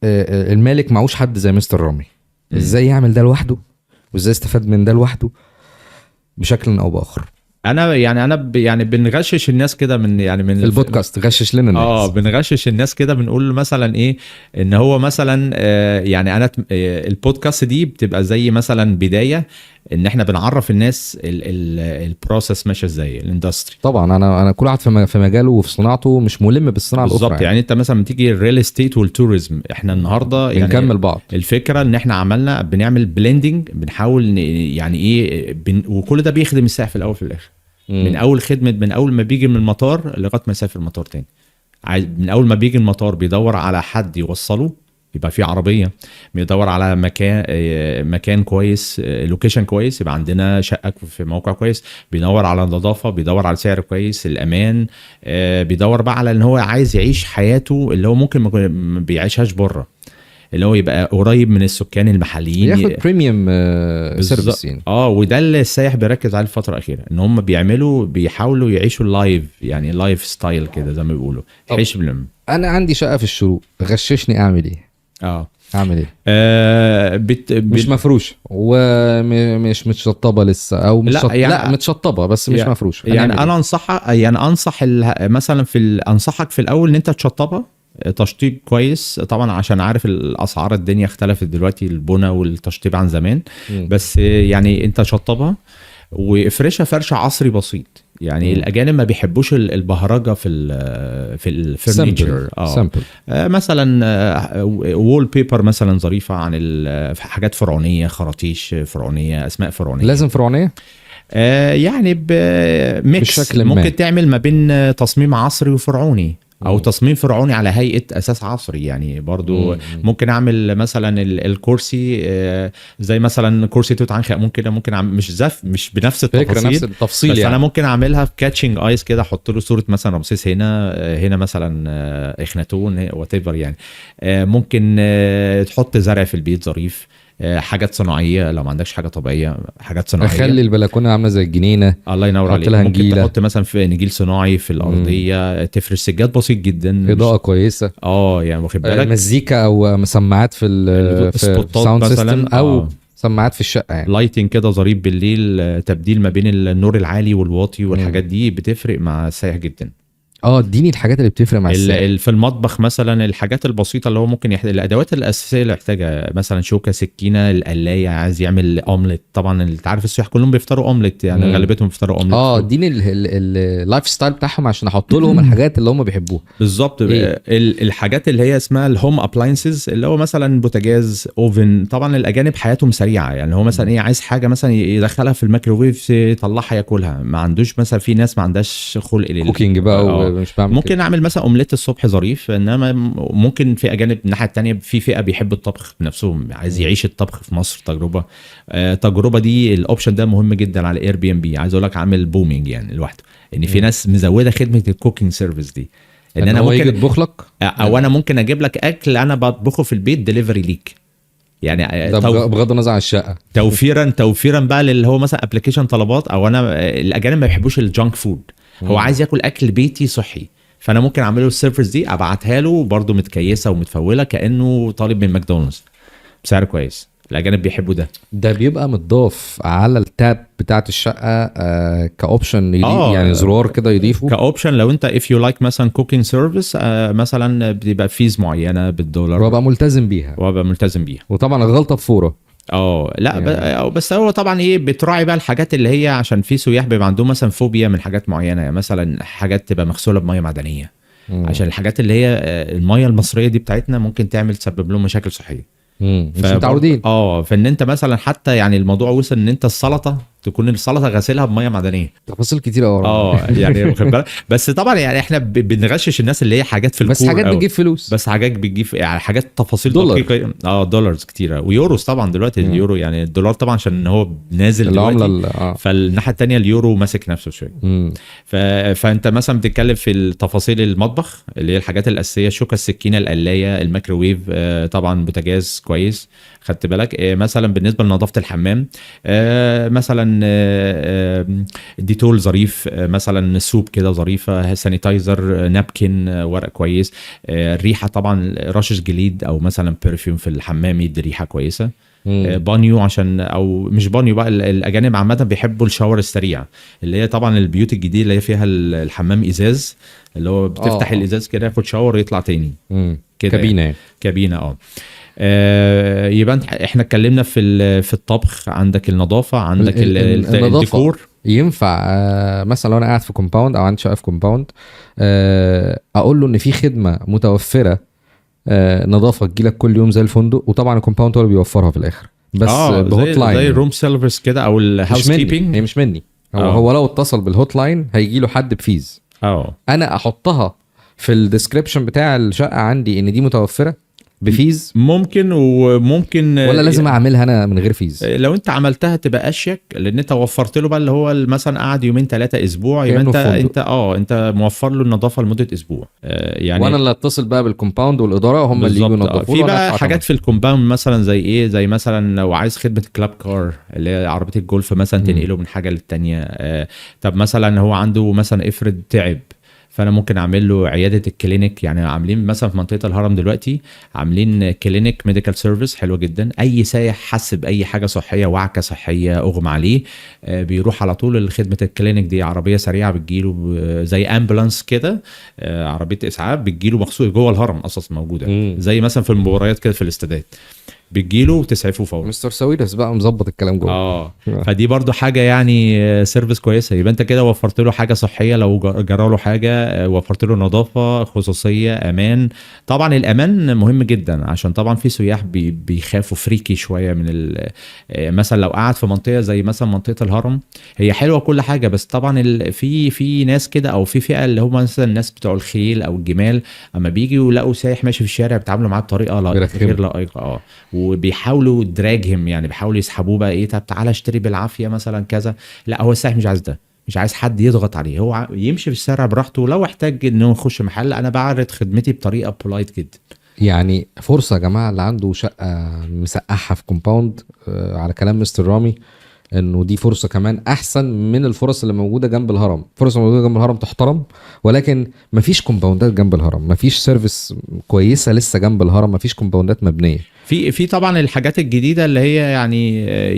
S2: المالك معوش حد زي مستر رامي، ازاي يعمل ده لوحده وازاي يستفاد من ده لوحده بشكل او باخر.
S1: انا بنغشش الناس كده من
S2: البودكاست، غشش لنا الناس.
S1: بنغشش الناس كده، بنقول مثلا ايه، ان هو مثلا يعني انا البودكاست دي بتبقى زي مثلا بدايه ان احنا بنعرف الناس البروسيس ماشيه ازاي، الاندستري.
S2: طبعا انا كل واحد في مجاله وفي صناعته مش ملم بالصناعه الاخرى
S1: بالظبط. يعني انت مثلا بتيجي الريل استيت والتوريزم، احنا النهارده يعني
S2: بنكمل بعض.
S1: الفكره ان احنا بنعمل بليندنج، بنحاول يعني ايه وكل ده بيخدم السائح في الاول في الاخر. من اول خدمه، من اول ما بيجي من المطار لغايه ما يسافر المطار تاني، من اول ما بيجي المطار بيدور على حد يوصله، يبقى في عربيه، بيدور على مكان كويس، لوكيشن كويس، يبقى عندنا شقه في موقع كويس، بيدور على النظافه، بيدور على سعر كويس، الامان، بيدور بقى على ان هو عايز يعيش حياته اللي هو ممكن ما بيعيشهاش بره، اللي هو يبقى قريب من السكان المحليين،
S2: ياخد بريميوم سيرفيس يعني.
S1: وده اللي السائح بيركز عليه الفتره الاخيره، ان هم بيحاولوا يعيشوا اللايف، يعني لايف ستايل كده زي ما بيقولوا.
S2: انا عندي شقه في الشروق، غششني اعمل ايه؟ اعمل ايه؟ مش مفروش ومش متشطبه لسه، او مش لا متشطبه بس مش مفروشه.
S1: يعني انا انصحك مثلا انصحك في الاول ان انت تشطبها تشطيب كويس، طبعا عشان عارف الاسعار الدنيا اختلفت دلوقتي، البنى والتشطيب عن زمان. بس يعني انت شطبها وافرشها فرش عصري بسيط، يعني الاجانب ما بيحبوش البهرجه في الفرنيتشر. مثلا وول بيبر مثلا ظريفه عن حاجات فرعونيه، خراطيش فرعونيه، اسماء فرعونيه.
S2: لازم فرعونيه
S1: يعني بميكس، ممكن تعمل ما بين تصميم عصري وفرعوني، او تصميم فرعوني على هيئه اساس عصري. يعني برضو ممكن اعمل مثلا الكرسي زي مثلا كرسي توت عنخ امون كده، ممكن مش بنفس التفاصيل بس يعني. انا ممكن اعملها في كاتشنج ايس كده، احط له صوره مثلا رمسيس هنا مثلا اخناتون وات ايفر يعني. ممكن تحط زرع في البيت ظريف، حاجات صناعيه لو ما عندكش حاجه طبيعيه، حاجات صناعيه.
S2: اخلي البلكونه عامله زي الجنينه،
S1: الله ينور
S2: حط
S1: عليك.
S2: لها
S1: ممكن
S2: نجيلة.
S1: تحط مثلا في نجيل صناعي في الارضيه، تفرش سجاد بسيط جدا،
S2: اضاءه كويسه،
S1: يعني واخد بالك،
S2: مزيكا او سماعات في
S1: سبوتات
S2: ساوند
S1: مثلاً،
S2: سيستم او سماعات في الشقه يعني.
S1: لايتنج كده ظريف بالليل، تبديل ما بين النور العالي والواطي والحاجات دي بتفرق مع السائح جدا.
S2: اديني الحاجات اللي بتفرق مع السائح.
S1: في المطبخ مثلا الحاجات البسيطه اللي هو ممكن الادوات الاساسيه اللي يحتاجها، مثلا شوكه، سكينه، القلايه، عايز يعمل اومليت. طبعا انت عارف السياح كلهم بيفطروا اومليت، يعني غالبيتهم بيفطروا اومليت.
S2: اديني اللايف ستايل بتاعهم عشان احط لهم الحاجات اللي هم بيحبوها
S1: بالظبط. الحاجات اللي هي اسمها الهوم ابلاينسز، اللي هو مثلا بوتاجاز، اوفن. طبعا الاجانب حياتهم سريعه، يعني هو مثلا عايز حاجه مثلا يدخلها في الميكروويف يطلعها ياكلها، ما عندوش مثلا، في ناس ما عندهاش خلق
S2: كوكينج بقى ومش بعمل
S1: ممكن كده. اعمل مثلا اومليت الصبح ظريف، انما ممكن في اجانب الناحيه التانية، في فئه بيحب الطبخ بنفسهم، عايز يعيش الطبخ في مصر تجربه دي. الاوبشن ده مهم جدا على اير بي ام بي، عايز اقول لك عامل بومينج يعني لوحده، ان في ناس مزوده خدمه الكوكينج سيرفيس دي، ان انا ممكن
S2: يطبخ لك،
S1: او انا ممكن اجيب لك اكل انا بطبخه في البيت ديليفري ليك، يعني
S2: بغض النظر عن الشقه.
S1: توفيرا بقى اللي هو مثلا ابلكيشن طلبات، او انا الاجانب ما بيحبوش الجانك فود، هو عايز ياكل اكل بيتي صحي، فانا ممكن اعمله السيرفيس دي، ابعتها له برده متكيسه ومتفوله كانه طالب من ماكدونالدز بسعر كويس. الاجانب بيحبوا ده
S2: بيبقى متضاف على التاب بتاعت الشقه كاوبشن، يعني زرار كده يضيفه
S1: كاوبشن. لو انت if you like مثلا كوكينج سيرفيس، مثلا بيبقى فيز معينه بالدولار،
S2: وابقى ملتزم بيها
S1: وطبعا
S2: الغلطه بفوره.
S1: لا يعني. بس هو طبعا بتراعي بقى الحاجات اللي هي، عشان في سياح بيبقى عندهم مثلا فوبيا من حاجات معينه، يعني مثلا حاجات تبقى مغسوله بميه معدنيه، عشان الحاجات اللي هي الميه المصريه دي بتاعتنا ممكن تسبب لهم مشاكل صحيه.
S2: مش متعودين.
S1: فان انت مثلا حتى يعني الموضوع وصل ان انت السلطه تكون السلطه غسلها بميه معدنيه،
S2: تفاصيل كتير قوي.
S1: يعني واخد بالك. بس طبعا يعني احنا بنغشش الناس اللي هي حاجات في
S2: بس حاجات بتجيب فلوس،
S1: بس حاجات بتجيب يعني حاجات تفاصيل
S2: دقيقه.
S1: دولارز كتيره ويوروز طبعا دلوقتي. اليورو يعني الدولار طبعا عشان هو نازل دلوقتي، فالناحيه الثانيه اليورو ماسك نفسه شويه. فانت مثلا بتتكلم في التفاصيل المطبخ اللي هي الحاجات الاساسيه، الشوكه، السكينه، القلايه، الميكروويف، طبعا بوتاجاز كويس، خدت بالك. مثلا بالنسبه لنظافه الحمام، مثلا ديتول ظريف، مثلا سوب كده ظريفه، سانيتايزر، نابكن، ورق كويس. الريحه طبعا رشش جليد او مثلا برفيوم في الحمام يدي ريحه كويسه. بانيو، عشان او مش بانيو بقى، الاجانب عامه بيحبوا الشاور السريع، اللي هي طبعا البيوت الجديده اللي هي فيها الحمام ازاز، اللي هو بتفتح الازاز كده ياخد شاور ويطلع تاني
S2: كده،
S1: كابينه. يبقى احنا اتكلمنا في الطبخ، عندك النظافه، عندك الديكور.
S2: ينفع مثلا لو انا قاعد في كومباوند او عندي شقه في كومباوند، اقول له ان في خدمه متوفره نظافه تجيلك كل يوم زي الفندق، وطبعا الكومباوند هو اللي بيوفرها في الاخر، بس بهوت لاين
S1: زي الروم سيرفيس كده او الهاوس كيبنج.
S2: هي مش مني، هو لو اتصل بالهوت لاين هيجي له حد بفيز. انا احطها في الديسكريبشن بتاع الشقه عندي ان دي متوفره بفيز،
S1: ممكن
S2: ولا لازم اعملها انا من غير فيز؟
S1: لو انت عملتها تبقى اشيك، لان انت وفرت له بقى اللي هو مثلا قعد 2-3 اسبوع، يبقى انت موفر له النظافه لمده اسبوع. يعني
S2: وانا اللي اتصل بقى بالكومباوند والاداره هم اللي يجوا ينظفوا.
S1: في بقى حاجات في الكومباوند مثلا زي مثلا لو عايز خدمه كلاب كار اللي هي عربيه الجولف مثلا، تنقله من حاجه للتانيه. طب مثلا هو عنده مثلا افرض تعب، فانا ممكن اعمل له عياده الكلينيك. يعني عاملين مثلا في منطقه الهرم دلوقتي عاملين كلينيك ميديكال سيرفيس حلوه جدا، اي سايح حس باي حاجه صحيه، وعكه صحيه، اغمى عليه، بيروح على طول لخدمه الكلينيك دي. عربيه سريعه بتجيله زي امبولانس كده، عربيه اسعاف بتجيله مخصوص جوه الهرم اصلا موجوده، زي مثلا في المباريات كده في الاستادات بتجيله وتسعفه فورا.
S2: مستر سويرس بقى مظبط الكلام جوه.
S1: فدي برضو حاجه يعني سيرفيس كويسه. يبقى انت كده وفرت له حاجه صحيه، لو جرى له حاجه وفرت له نظافه، خصوصيه، امان. طبعا الامان مهم جدا، عشان طبعا في سياح بيخافوا فريكي شويه من مثلا لو قاعد في منطقه زي مثلا منطقه الهرم، هي حلوه كل حاجه، بس طبعا في ناس كده، او في فئه اللي هم مثلا الناس بتوع الخيل او الجمال، اما بيجوا يلاقوا سايح ماشي في الشارع بيتعاملوا معاه بطريقه غير لائقه، وبيحاولوا دراجهم، يعني بيحاولوا يسحبوه بقى طب تعالى اشتري بالعافيه مثلا كذا. لا، هو السائح مش عايز ده، مش عايز حد يضغط عليه، هو يمشي في الشارع براحته. لو احتاج انه يخش محل، انا بعرض خدمتي بطريقه بولايت جدا.
S2: يعني فرصه يا جماعه اللي عنده شقه مسقحه في كومباوند، على كلام مستر رامي انه دي فرصه كمان احسن من الفرص اللي موجوده جنب الهرم. فرصه موجوده جنب الهرم تحترم، ولكن مفيش كومباوندات جنب الهرم، مفيش سيرفيس كويسه لسه جنب الهرم، مفيش كومباوندات مبنيه.
S1: في طبعا الحاجات الجديده اللي هي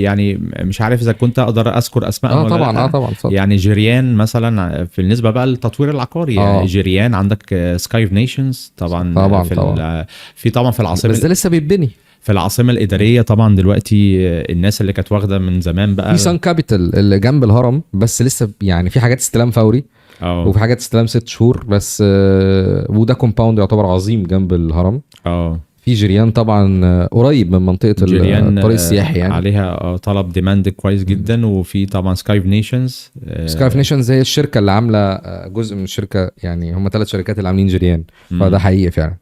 S1: يعني مش عارف اذا كنت اقدر اذكر اسماء ولا
S2: طبعا
S1: لأ.
S2: طبعا اتفضل.
S1: يعني جيريان مثلا بالنسبه بقى للتطوير العقاري، يعني جيريان عندك سكاي نيشنز طبعا في طبعا في العاصمه،
S2: بس ده لسه بيتبني
S1: في العاصمه الاداريه طبعا دلوقتي. الناس اللي كانت واخده من زمان بقى
S2: في سان كابيتال اللي جنب الهرم، بس لسه يعني في حاجات استلام فوري وفي حاجات استلام 6 شهور بس، وده كومباوند يعتبر عظيم جنب الهرم. في جيريان طبعا قريب من منطقه الطريق السياحي، يعني
S1: عليها طلب ديماند كويس جدا. وفي طبعا سكاي نيشنز.
S2: سكاي نيشنز هي الشركه اللي عامله جزء من الشركه، يعني هم 3 شركات اللي عاملين جيريان، فده حقيقي فعلا.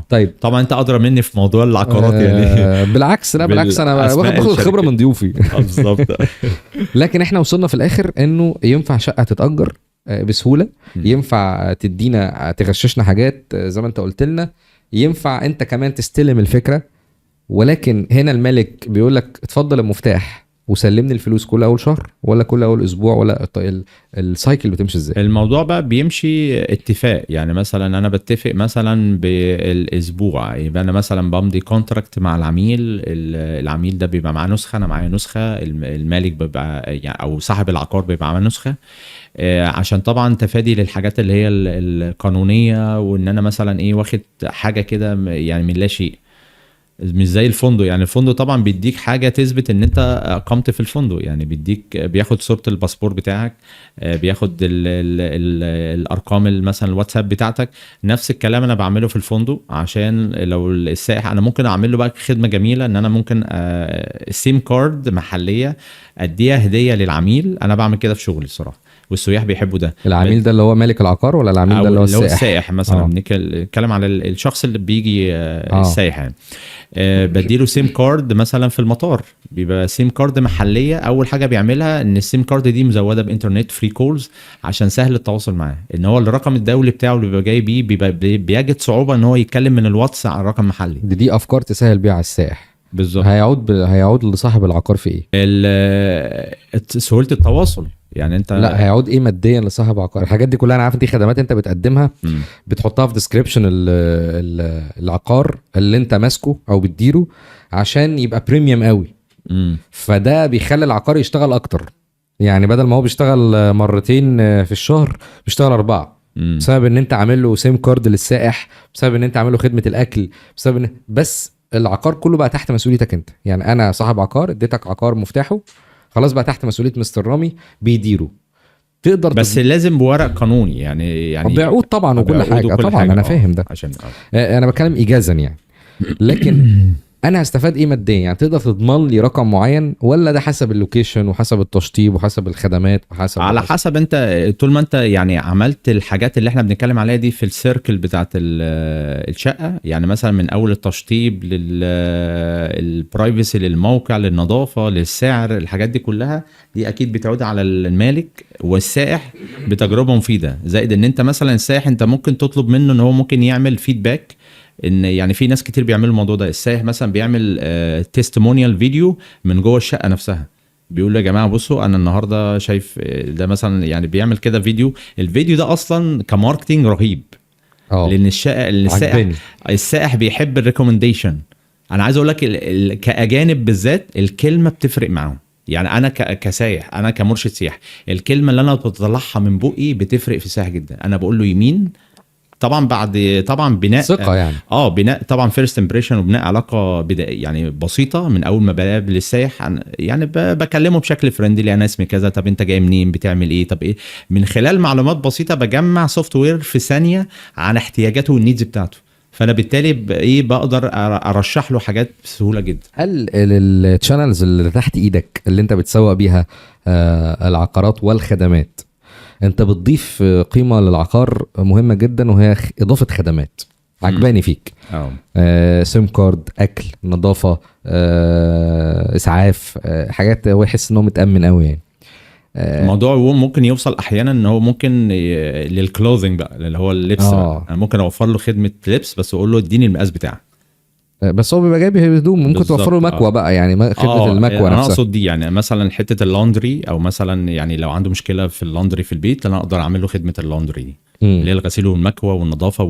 S1: طيب طبعا انت ادرى مني في موضوع العقارات يعني.
S2: بالعكس، لا بالعكس، انا باخد الخبره من ضيوفي.
S1: بالظبط.
S2: لكن احنا وصلنا في الاخر انه ينفع شقه تتاجر بسهوله، ينفع تدينا تغششنا حاجات زي ما انت قلت لنا، ينفع انت كمان تستلم الفكره، ولكن هنا المالك بيقول لك اتفضل المفتاح وسلمني الفلوس كل اول شهر ولا كل اول اسبوع، ولا السايكل بتمشي ازاي؟
S1: الموضوع بقى بيمشي اتفاق. يعني مثلا انا بتفق مثلا بالاسبوع، يبقى انا مثلا بمضي كونتراكت مع العميل. العميل ده بيبقى معاه نسخه، انا معايا نسخه، المالك بيبقى يعني او صاحب العقار بيبقى معاه نسخه، عشان طبعا تفادي للحاجات اللي هي القانونيه، وان انا مثلا واخد حاجه كده يعني من لا شيء، مش زي الفندق. يعني الفندق طبعا بيديك حاجه تثبت ان انت اقمت في الفندق، يعني بياخد صوره الباسبور بتاعك، بياخد الارقام مثلا الواتساب بتاعتك. نفس الكلام انا بعمله في الفندق، عشان لو السائح انا ممكن اعمل له بقى خدمه جميله، ان انا ممكن سيم كارد محليه اديها هديه للعميل. انا بعمل كده في شغلي الصراحه، والسياح بيحبوا ده.
S2: العميل ده اللي هو مالك العقار ولا العميل ده اللي هو
S1: السائح مثلا؟ بنتكلم على الشخص اللي بيجي السائح يعني. بديله سيم كارد مثلا في المطار، بيبقى سيم كارد محليه. اول حاجه بيعملها ان السيم كارد دي مزوده بانترنت فري كولز، عشان سهل التواصل معاه. ان هو الرقم الدولي بتاعه اللي بيبقى جاي بيه بيجد صعوبه ان هو يتكلم من الواتس على رقم محلي.
S2: دي افكار تسهل بيها على السائح.
S1: بالظبط.
S2: هيعود لصاحب العقار في ايه؟
S1: سهوله التواصل. يعني انت
S2: لا، هيعود ايه ماديا لصاحب عقار؟ الحاجات دي كلها انا عارف دي خدمات انت بتقدمها، بتحطها في ديسكريبشن العقار اللي انت ماسكه او بتديره عشان يبقى بريميوم قوي. فده بيخلي العقار يشتغل اكتر، يعني بدل ما هو بيشتغل مرتين في الشهر بيشتغل 4، بسبب ان انت عامل له سيم كارد للسائح، بسبب ان انت عامل له خدمه الاكل، بسبب ان بس العقار كله بقى تحت مسؤوليتك انت. يعني انا صاحب عقار اديتك عقار مفتاحه، خلاص بقى تحت مسؤوليه مستر رامي بيديره. تقدر
S1: بس لازم بورق قانوني، يعني
S2: بعقود طبعا وكل حاجه طبعا حاجة. انا فاهم ده،
S1: عشان
S2: انا بتكلم ايجازا يعني. لكن انا هستفاد ايه ماديا؟ يعني تقدر تضمن لي رقم معين، ولا ده حسب اللوكيشن وحسب التشطيب وحسب الخدمات وحسب
S1: على حسب انت طول ما انت يعني عملت الحاجات اللي احنا بنتكلم عليها دي في السيركل بتاعت الشقه. يعني مثلا من اول التشطيب للبرايفسي للموقع للنظافه للسعر، الحاجات دي كلها دي اكيد بتعود على المالك والسائح بتجربه مفيده. زائد ان انت مثلا السائح انت ممكن تطلب منه ان هو ممكن يعمل فيدباك. ان يعني في ناس كتير بيعملوا الموضوع ده. السائح مثلا بيعمل تيستمونيال فيديو من جوه الشقه نفسها، بيقول له يا جماعه بصوا انا النهارده شايف ده مثلا، يعني بيعمل كده فيديو. الفيديو ده اصلا كماركتينج رهيب، لان السائح بيحب الريكومنديشن. انا عايز اقول لك كاجانب بالذات الكلمه بتفرق معاهم. يعني انا كسائح، انا كمرشد سياحي، الكلمه اللي انا بطلعها من بقي بتفرق في السائح جدا. انا بقول له يمين طبعا، بعد طبعا بناء
S2: ثقه، يعني
S1: بناء طبعا فيرست امبريشن، وبناء علاقه يعني بسيطه من اول ما بقابل السائح. يعني بكلمه بشكل فريندلي، انا اسمي كذا، طب انت جاي منين، بتعمل ايه، طب ايه. من خلال معلومات بسيطه بجمع سوفت وير في ثانيه عن احتياجاته والنيدز بتاعته، فانا بالتالي بقدر ارشح له حاجات بسهوله جدا.
S2: هل التشانلز اللي تحت ايدك اللي انت بتسوق بيها العقارات والخدمات، انت بتضيف قيمه للعقار مهمه جدا، وهي اضافه خدمات عجباني فيك؟ سيم كارد، اكل، نظافه، اسعاف، حاجات هو يحس انه متامن قوي يعني.
S1: الموضوع هو ممكن يوصل احيانا ان هو ممكن للكلوزنج بقى، اللي هو اللبس بقى. انا ممكن اوفر له خدمه لبس، بس اقول له اديني المقاس بتاعك.
S2: بس هو بيبقى جايب هدوم، ممكن
S1: بالظبط،
S2: توفر له مكوى بقى يعني خدمه المكوى
S1: انا
S2: نفسها.
S1: اقصد دي يعني مثلا حته اللوندري، او مثلا يعني لو عنده مشكله في اللوندري في البيت انا اقدر اعمل له خدمه اللوندري دي اللي هي الغسيل والمكوى والنظافه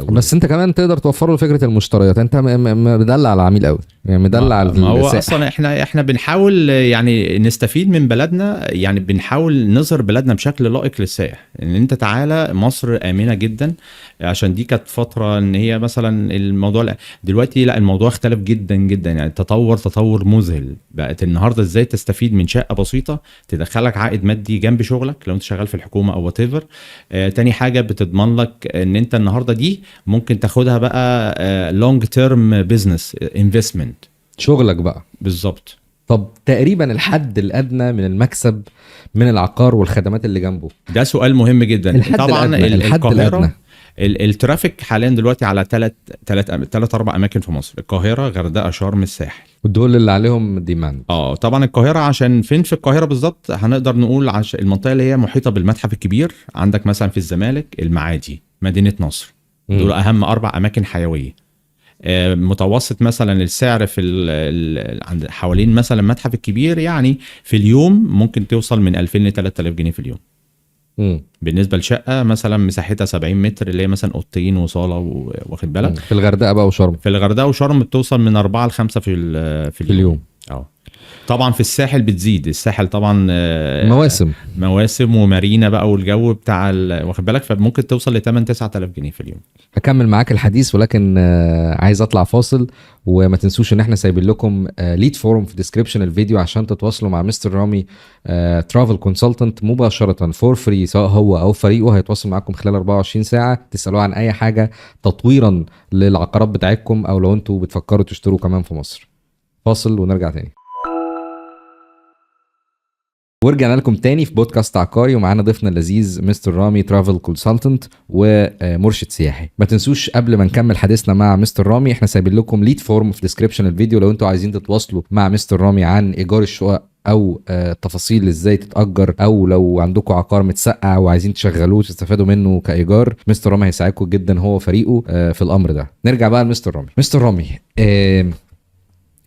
S2: بس انت كمان تقدر توفر له فكره المشتريات. انت مدلع على العميل قوي يعني، مدلع على
S1: ما هو
S2: السائح.
S1: اصلا احنا بنحاول يعني نستفيد من بلدنا، يعني بنحاول نظهر بلدنا بشكل لائق للسائح. ان انت تعالى مصر امنه جدا، عشان دي كانت فتره ان هي مثلا الموضوع، دلوقتي لا، الموضوع اختلف جدا جدا، يعني تطور مذهل. بقت النهارده ازاي تستفيد من شقه بسيطه تدخلك عائد مادي جنب شغلك لو انت شغال في الحكومه او وات ايفر. تاني حاجه بتضمن لك ان انت النهارده دي ممكن تاخدها بقى لونج تيرم بزنس انفستمنت
S2: شغلك بقى.
S1: بالظبط.
S2: طب تقريبا الحد الادنى من المكسب من العقار والخدمات اللي جنبه؟
S1: ده سؤال مهم جدا.
S2: الحد
S1: طبعا
S2: الأدنى. الحد الأدنى.
S1: الترافيك حاليا دلوقتي على 3-4 اماكن في مصر: القاهره، غردقه، شرم، الساحل.
S2: ودول اللي عليهم ديماند.
S1: طبعا القاهره، عشان فين في القاهره بالظبط؟ هنقدر نقول عشان المنطقه اللي هي محيطه بالمتحف الكبير. عندك مثلا في الزمالك، المعادي، مدينه نصر، دول اهم 4 اماكن حيويه. متوسط مثلا السعر في عند حوالين مثلا المتحف الكبير، يعني في اليوم ممكن توصل من 2000 ل 3000 جنيه في اليوم. بالنسبه لشقه مثلا مساحتها 70 متر، اللي هي مثلا اوضتين وصاله، واخد بالك.
S2: في الغردقه بقى وشرم.
S1: في الغردقه وشرم بتوصل من 4 ل 5 في اليوم. طبعا في الساحل بتزيد. الساحل طبعا مواسم ومارينا بقى، والجو بتاع واخد بالك، فممكن توصل ل 8-9,000 جنيه في اليوم.
S2: هكمل معاك الحديث، ولكن عايز اطلع فاصل. وما تنسوش ان احنا سايبين لكم ليد فورم في ديسكريبشن الفيديو عشان تتواصلوا مع مستر رامي ترافل كونسلتنت مباشره فور فري، سواء هو او فريقه هيتواصل معاكم خلال 24 ساعه تسالوه عن اي حاجه تطويرا للعقارات بتاعتكم، او لو انتوا بتفكروا تشتروا كمان في مصر. فاصل ونرجع تاني. ورجعنا لكم تاني في بودكاست عقاري، ومعانا ضيفنا اللذيذ مستر رامي ترافل كونسلتنت ومرشد سياحي. ما تنسوش قبل ما نكمل حديثنا مع مستر رامي، احنا سايبين لكم ليد فورم في ديسكريبشن الفيديو لو انتوا عايزين تتواصلوا مع مستر رامي عن ايجار الشقق، او تفاصيل ازاي تتأجر، او لو عندكم عقار متسقع وعايزين تشغلوه وتستفادوا منه كايجار. مستر رامي هيساعدكم جدا هو فريقه في الامر ده. نرجع بقى لمستر رامي. مستر رامي،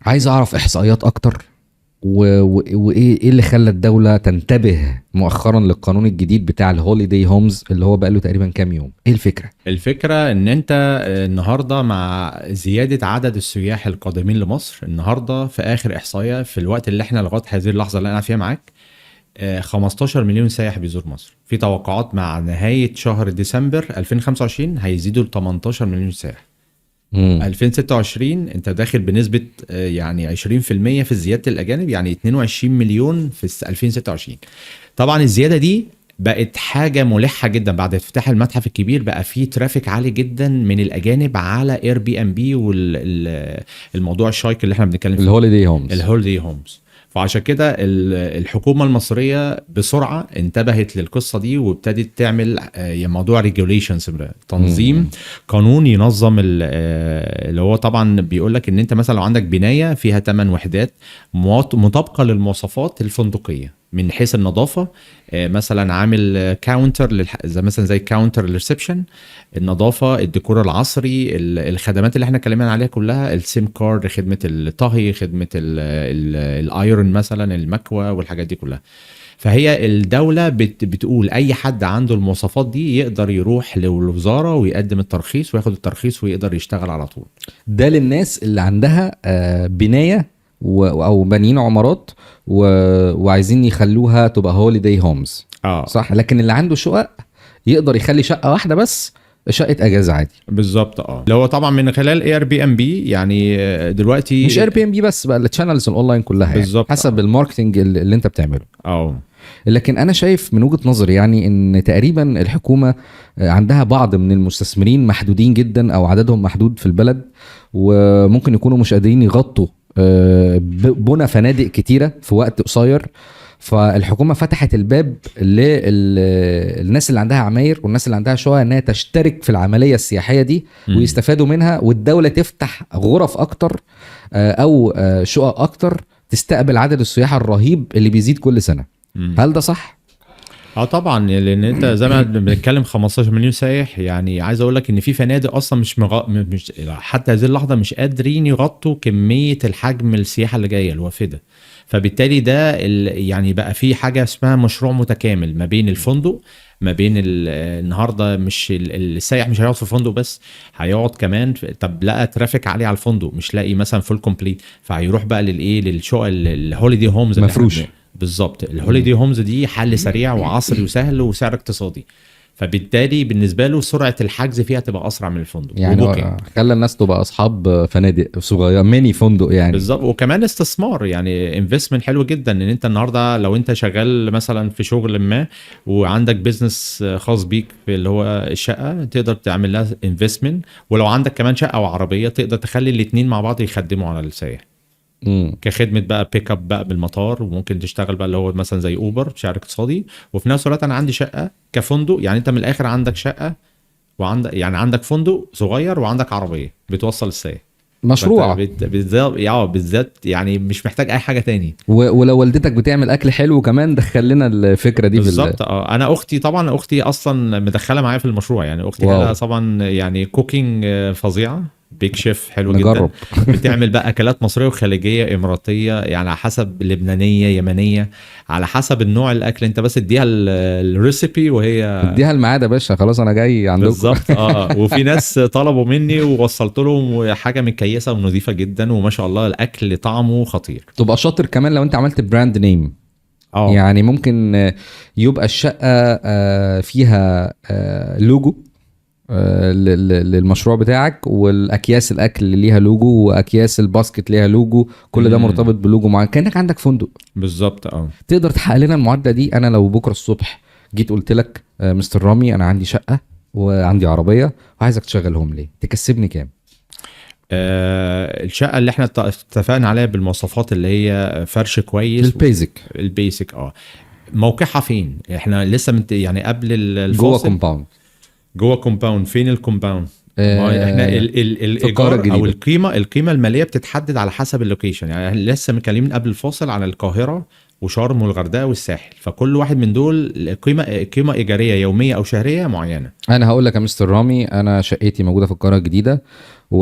S2: عايز اعرف احصائيات اكتر، وايه اللي خلى الدوله تنتبه مؤخرا للقانون الجديد بتاع الهوليداي هومز اللي هو بقاله تقريبا كام يوم؟ ايه الفكره ان انت النهارده مع زياده عدد السياح القادمين لمصر، النهارده في اخر احصائيه في الوقت اللي احنا لغايه هذه اللحظه اللي انا فيها معاك 15 مليون سائح بيزور مصر. في توقعات مع نهايه شهر ديسمبر 2025 هيزيدوا ل 18 مليون سائح. 2026 انت داخل بنسبة يعني 20% في زيادة الأجانب، يعني 22 مليون في 2026. طبعا الزيادة دي بقت حاجة ملحة جدا بعد افتتاح المتحف الكبير. بقى فيه ترافيك عالي جدا من الأجانب على اير بي ام بي والموضوع الشايك اللي احنا بنتكلم فيه، الهوليداي هومز. فعشان كده الحكومة المصرية بسرعة انتبهت للقصة دي، وابتدت تعمل موضوع ريجوليشنز، تنظيم قانون ينظم اللي هو طبعا بيقول لك ان انت مثلا لو عندك بناية فيها 8 وحدات مطابقة للمواصفات الفندقية من حيث النظافة، مثلا عامل كاونتر زي كاونتر الريسبشن، النظافة، الديكور العصري، الخدمات اللي احنا اتكلمنا عليها كلها، السيم كارد، خدمة الطهي، خدمة الايرون مثلا، المكوى والحاجات دي كلها. فهي الدولة بتقول اي حد عنده المواصفات دي يقدر يروح للوزارة ويقدم الترخيص وياخد الترخيص ويقدر يشتغل على طول. ده للناس اللي عندها بناية او بنين عمارات وعايزين يخلوها تبقى هوليداي هومز، صح؟ لكن اللي عنده شقق يقدر يخلي شقة واحدة بس شقة اجازة عادي.
S1: بالظبط. اللي هو طبعا من خلال اير بي ام بي، يعني دلوقتي
S2: مش اير بي ام بي بس، بقى التشانلز الاونلاين كلها
S1: بالظبط،
S2: يعني حسب الماركتنج اللي انت بتعمله. لكن انا شايف من وجهة نظري يعني ان تقريبا الحكومة عندها بعض من المستثمرين محدودين جدا، او عددهم محدود في البلد، وممكن يكونوا مش قادرين يغطوا بنى فنادق كتيرة في وقت قصير. فالحكومة فتحت الباب للناس اللي عندها عماير والناس اللي عندها شقق انها تشترك في العملية السياحية دي ويستفادوا منها، والدولة تفتح غرف اكتر او شقق اكتر تستقبل عدد السياح الرهيب اللي بيزيد كل سنة. هل ده صح؟
S1: طبعا، لان انت زي ما بنتكلم 15 مليون سايح، يعني عايز اقول لك ان في فنادق اصلا مش حتى هذه اللحظه مش قادرين يغطوا كميه الحجم السياحه اللي جايه الوافده. فبالتالي ده يعني بقى في حاجه اسمها مشروع متكامل ما بين الفندق، ما بين النهارده مش السائح مش هيقعد في فندق بس، هيقعد كمان طب لقى ترافيك عالي على الفندق مش لاقي مثلا فول كومبليت، فهيروح بقى للشقق الهوليدي هومز
S2: مفروش.
S1: بالظبط. الهوليدي هومز دي حل سريع وعصري وسهل وسعر اقتصادي، فبالتالي بالنسبه له سرعه الحجز فيها تبقى اسرع من الفندق.
S2: يعني خلى الناس تبقى اصحاب فنادق صغيره ميني فندق يعني.
S1: بالظبط، وكمان استثمار يعني انفستمنت حلو جدا. ان انت النهارده لو انت شغال مثلا في شغل ما وعندك بيزنس خاص بيك في اللي هو الشقه، تقدر تعمل لها انفستمنت، ولو عندك كمان شقه وعربيه تقدر تخلي الاثنين مع بعض يخدموا على السائح كخدمه بقى بيك اب بقى بالمطار، وممكن تشتغل بقى اللي هو مثلا زي اوبر بسعر اقتصادي، وفي نفس الوقت انا عندي شقه كفندق. يعني انت من الاخر عندك شقه وعندك يعني عندك فندق صغير وعندك عربيه بتوصل السائح.
S2: مشروع
S1: بالذات يعني مش محتاج اي حاجه تاني.
S2: ولو والدتك بتعمل اكل حلو كمان دخل لنا الفكره دي
S1: بالظبط. انا اختي اصلا مدخله معايا في المشروع. يعني اختي لها طبعا يعني كوكينج فظيعه، بيك شيف حلو
S2: نجرب.
S1: جدا. بتعمل بقى اكلات مصريه وخليجيه اماراتيه، يعني على حسب لبنانيه يمنيه، على حسب النوع الاكل. انت بس اديها الريسيبي وهي
S2: اديها الميعاد يا باشا، خلاص انا جاي عندكم.
S1: بالظبط. وفي ناس طلبوا مني ووصلت لهم حاجه مكيسه ونظيفه جدا، وما شاء الله الاكل طعمه خطير.
S2: تبقى شاطر كمان لو انت عملت براند نيم. يعني ممكن يبقى الشقه فيها لوجو للمشروع بتاعك، والاكياس الاكل اللي ليها لوجو، واكياس الباسكت ليها لوجو، كل ده مرتبط بلوجو معين كانك عندك فندق
S1: بالظبط.
S2: تقدر تحقق لنا المعادله دي. انا لو بكره الصبح جيت قلت لك مستر رامي انا عندي شقه وعندي عربيه وعايزك تشغلهم لي، تكسبني كام؟
S1: الشقه اللي احنا اتفقنا عليها بالمواصفات اللي هي فرش كويس البيزك موقعها فين؟ احنا لسه يعني قبل الفاصل جوه كومباوند. فين الكومباوند؟ احنا الايجار او القيمه الماليه بتتحدد على حسب اللوكيشن. يعني لسه مكلمين قبل الفاصل على القاهره وشرم والغردقه والساحل، فكل واحد من دول قيمه ايجاريه يوميه او شهريه معينه.
S2: انا هقول لك يا مستر رامي، انا شقتي موجوده في القاهره الجديده
S1: في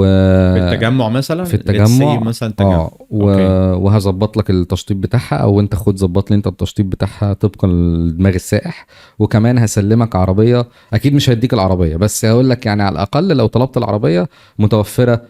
S1: التجمع مثلا،
S2: في التجمع
S1: مثلا
S2: وهظبط لك التشطيب بتاعها، او انت خد ظبط لي انت التشطيب بتاعها طبقا لدماغ السائح. وكمان هسلمك عربيه، اكيد مش هديك العربيه بس هقول لك يعني على الاقل لو طلبت العربيه متوفره،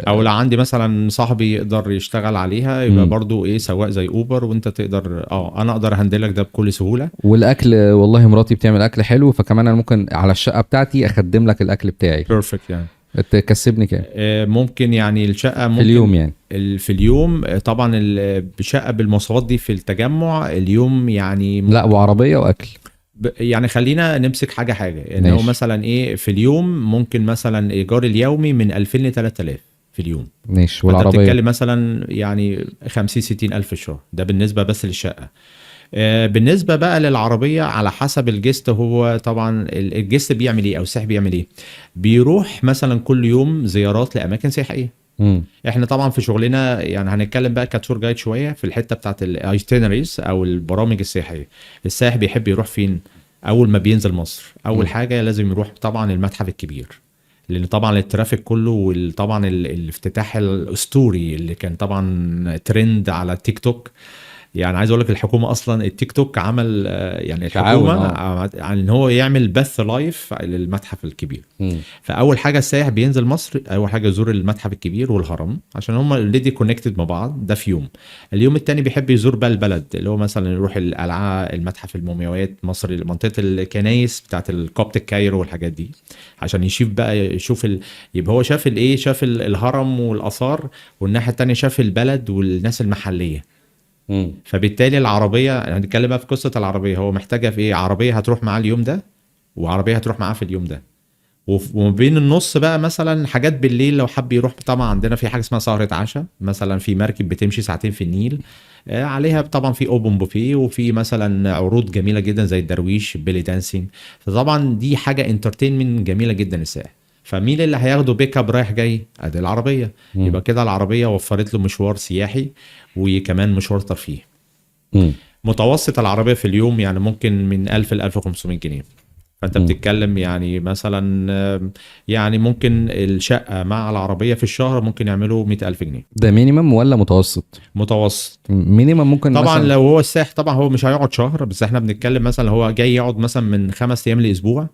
S1: او لو عندي مثلا صاحبي يقدر يشتغل عليها يبقى برضو سواق زي اوبر، وانت تقدر انا اقدر هندلك ده بكل سهوله.
S2: والاكل والله مراتي بتعمل اكل حلو، فكمان انا ممكن على الشقه بتاعتي اخدم لك الاكل بتاعي
S1: بيرفكت. يعني
S2: تكسبني كام؟
S1: ممكن يعني الشقه ممكن
S2: في اليوم، يعني
S1: في اليوم طبعا الشقه بالمواصفات دي في التجمع اليوم يعني
S2: لا وعربيه واكل.
S1: يعني خلينا نمسك حاجه يعني هو مثلا في اليوم ممكن مثلا ايجار اليومي من 2000 ل 3000 في اليوم.
S2: ماشي. والعربيه
S1: بتتكلم مثلا يعني 50 60 الف الشهر، ده بالنسبه بس للشقه. بالنسبه بقى للعربيه على حسب الجست. هو طبعا الجست بيعمل ايه او السائح بيعمل ايه؟ بيروح مثلا كل يوم زيارات لاماكن سياحيه. احنا طبعا في شغلنا يعني هنتكلم بقى كتور جايد شويه في الحته بتاعت الايتينريز او البرامج السياحيه. السائح بيحب يروح فين اول ما بينزل مصر؟ اول حاجه لازم يروح طبعا المتحف الكبير، لان طبعا الترافيك كله، وطبعا الافتتاح الاسطوري اللي كان طبعا ترند على تيك توك. يعني عايز اقول لك الحكومه اصلا التيك توك عمل يعني الحكومه عن ان هو يعمل بث لايف للمتحف الكبير. فاول حاجه السائح بينزل مصر اول حاجه يزور المتحف الكبير والهرم عشان هم اوريدي كونكتد مع بعض. ده في يوم. اليوم الثاني بيحب يزور بقى البلد اللي هو مثلا يروح القلعه، المتحف المومياوات مصر، منطقه الكنايس بتاعت الكوبتك كايرو والحاجات دي، عشان يشوف يبقى هو شاف شاف الهرم والاثار، والناحيه الثانيه شاف البلد والناس المحليه. فبالتالي العربيه هنتكلم بقى في قصه العربيه. هو محتاجه في عربيه هتروح معاه اليوم ده، وعربيه هتروح معاه في اليوم ده، وبين النص بقى مثلا حاجات بالليل لو حب يروح. طبعا عندنا في حاجه اسمها سهره عشاء مثلا، في مركب بتمشي ساعتين في النيل عليها طبعا في اوبن بوفيه، وفي مثلا عروض جميله جدا زي الدرويش بيلي دانسينج. فطبعا دي حاجه انترتينمنت جميله جدا السائح. فمين اللي هياخده بيك اب رايح جاي؟ ادي العربيه. يبقى كده العربيه وفرت له مشوار سياحي وكمان مشوار ترفيه. متوسط العربيه في اليوم يعني ممكن من 1000 ل 1500 جنيه. فانت بتتكلم يعني مثلا يعني ممكن الشقه مع العربيه في الشهر ممكن يعملوا 100,000 جنيه.
S2: ده مينيمم ولا متوسط؟
S1: متوسط.
S2: مينيمم ممكن
S1: طبعا
S2: مثلا.
S1: لو هو السائح طبعا هو مش هيقعد شهر، بس احنا بنتكلم مثلا هو جاي يقعد مثلا من 5 ايام لاسبوع.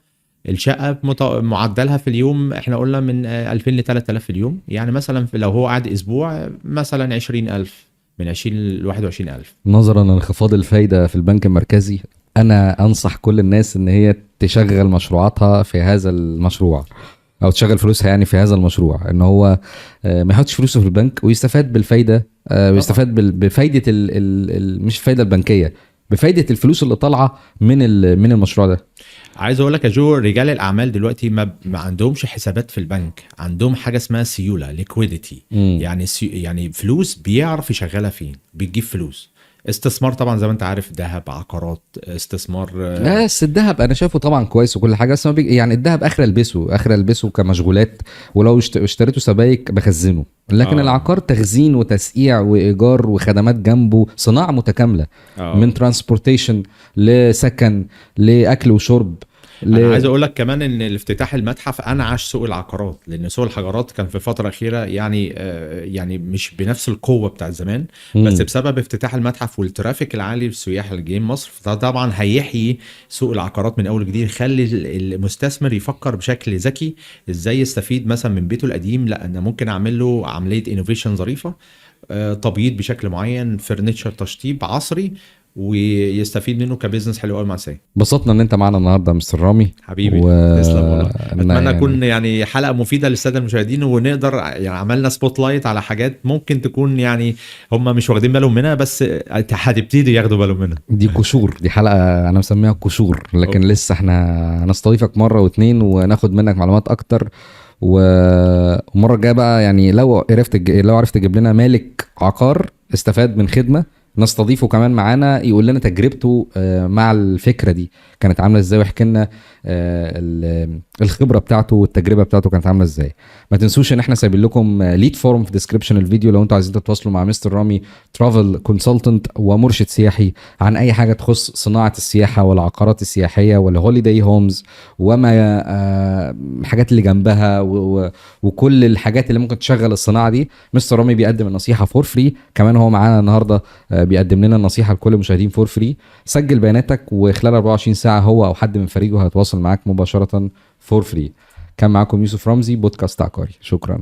S1: الشقه معدلها في اليوم احنا قلنا من 2000 ل 3000 في اليوم. يعني مثلا لو هو قاعد اسبوع مثلا 20,000، من 20 ل 21,000.
S2: نظرا لانخفاض الفايدة في البنك المركزي، انا انصح كل الناس ان هي تشغل مشروعاتها في هذا المشروع، او تشغل فلوسها يعني في هذا المشروع، ان هو ما يحطش فلوسه في البنك ويستفاد بالفايدة، ويستفاد بفايدة مش الفايدة البنكية، بفايدة الفلوس اللي طالعة من المشروع ده.
S1: عايز اقول لك يا جو، رجال الاعمال دلوقتي ما عندهمش حسابات في البنك، عندهم حاجه اسمها سيوله ليكويديتي. يعني يعني فلوس بيعرف يشغلها فين، بتجيب فلوس. استثمار طبعا زي ما انت عارف، ذهب، عقارات، استثمار.
S2: بس الذهب انا شايفه طبعا كويس وكل حاجه، بس يعني الذهب اخر البسه كمشغولات، ولو اشتريته سبائك بخزنه. لكن العقار تخزين وتسقيع وايجار وخدمات جنبه، صناعه متكامله. من ترانسبورتيشن لسكن لاكل وشرب.
S1: انا عايز اقول لك كمان ان الافتتاح المتحف انعش سوق العقارات، لان سوق الحجارات كان في فتره اخيره يعني مش بنفس القوه بتاع زمان. بس بسبب افتتاح المتحف والترافيك العالي للسياح اللي جايين مصر، فطبعا هيحيي سوق العقارات من اول جديد، يخلي المستثمر يفكر بشكل ذكي ازاي يستفيد مثلا من بيته القديم. لا، انا ممكن اعمل له عمليه انوفيشن ظريفه، تبييض بشكل معين، فرنتشر، تشطيب عصري، ويستفيد منه كبزنس حلو قوي مع ساي.
S2: انبسطنا ان انت معانا النهارده مستر رامي
S1: حبيبي. تسلم والله. اتمنى اكون يعني حلقه مفيده للساده المشاهدين، ونقدر يعني عملنا سبوت لايت على حاجات ممكن تكون يعني هم مش واخدين بالهم منها، بس هتبتدي ياخدوا بالهم منها.
S2: دي قشور، دي حلقه انا مسميها قشور، لكن لسه احنا هنستضيفك مره واتنين وناخد منك معلومات اكتر. والمره الجايه بقى يعني لو عرفت تجيب لنا مالك عقار استفاد من خدمه، نستضيفه كمان معانا يقول لنا تجربته مع الفكره دي كانت عامله ازاي، ويحكي لنا الخبره بتاعته والتجربه بتاعته كانت عامله ازاي. ما تنسوش ان احنا سايبين لكم ليد فورم في ديسكريبشن الفيديو لو انتوا عايزين تتواصلوا مع مستر رامي، ترافل كونسلتنت ومرشد سياحي، عن اي حاجه تخص صناعه السياحه والعقارات السياحيه والهوليداي هومز وما الحاجات اللي جنبها وكل الحاجات اللي ممكن تشغل الصناعه دي. مستر رامي بيقدم النصيحه فور فري، كمان هو معانا النهارده بيقدم لنا النصيحه لكل المشاهدين فور فري. سجل بياناتك وخلال 24 ساعه هو او حد من فريقه هيتواصل معاك مباشره فور فري. كان معاكم يوسف رمزي، بودكاست عقاري. شكرا.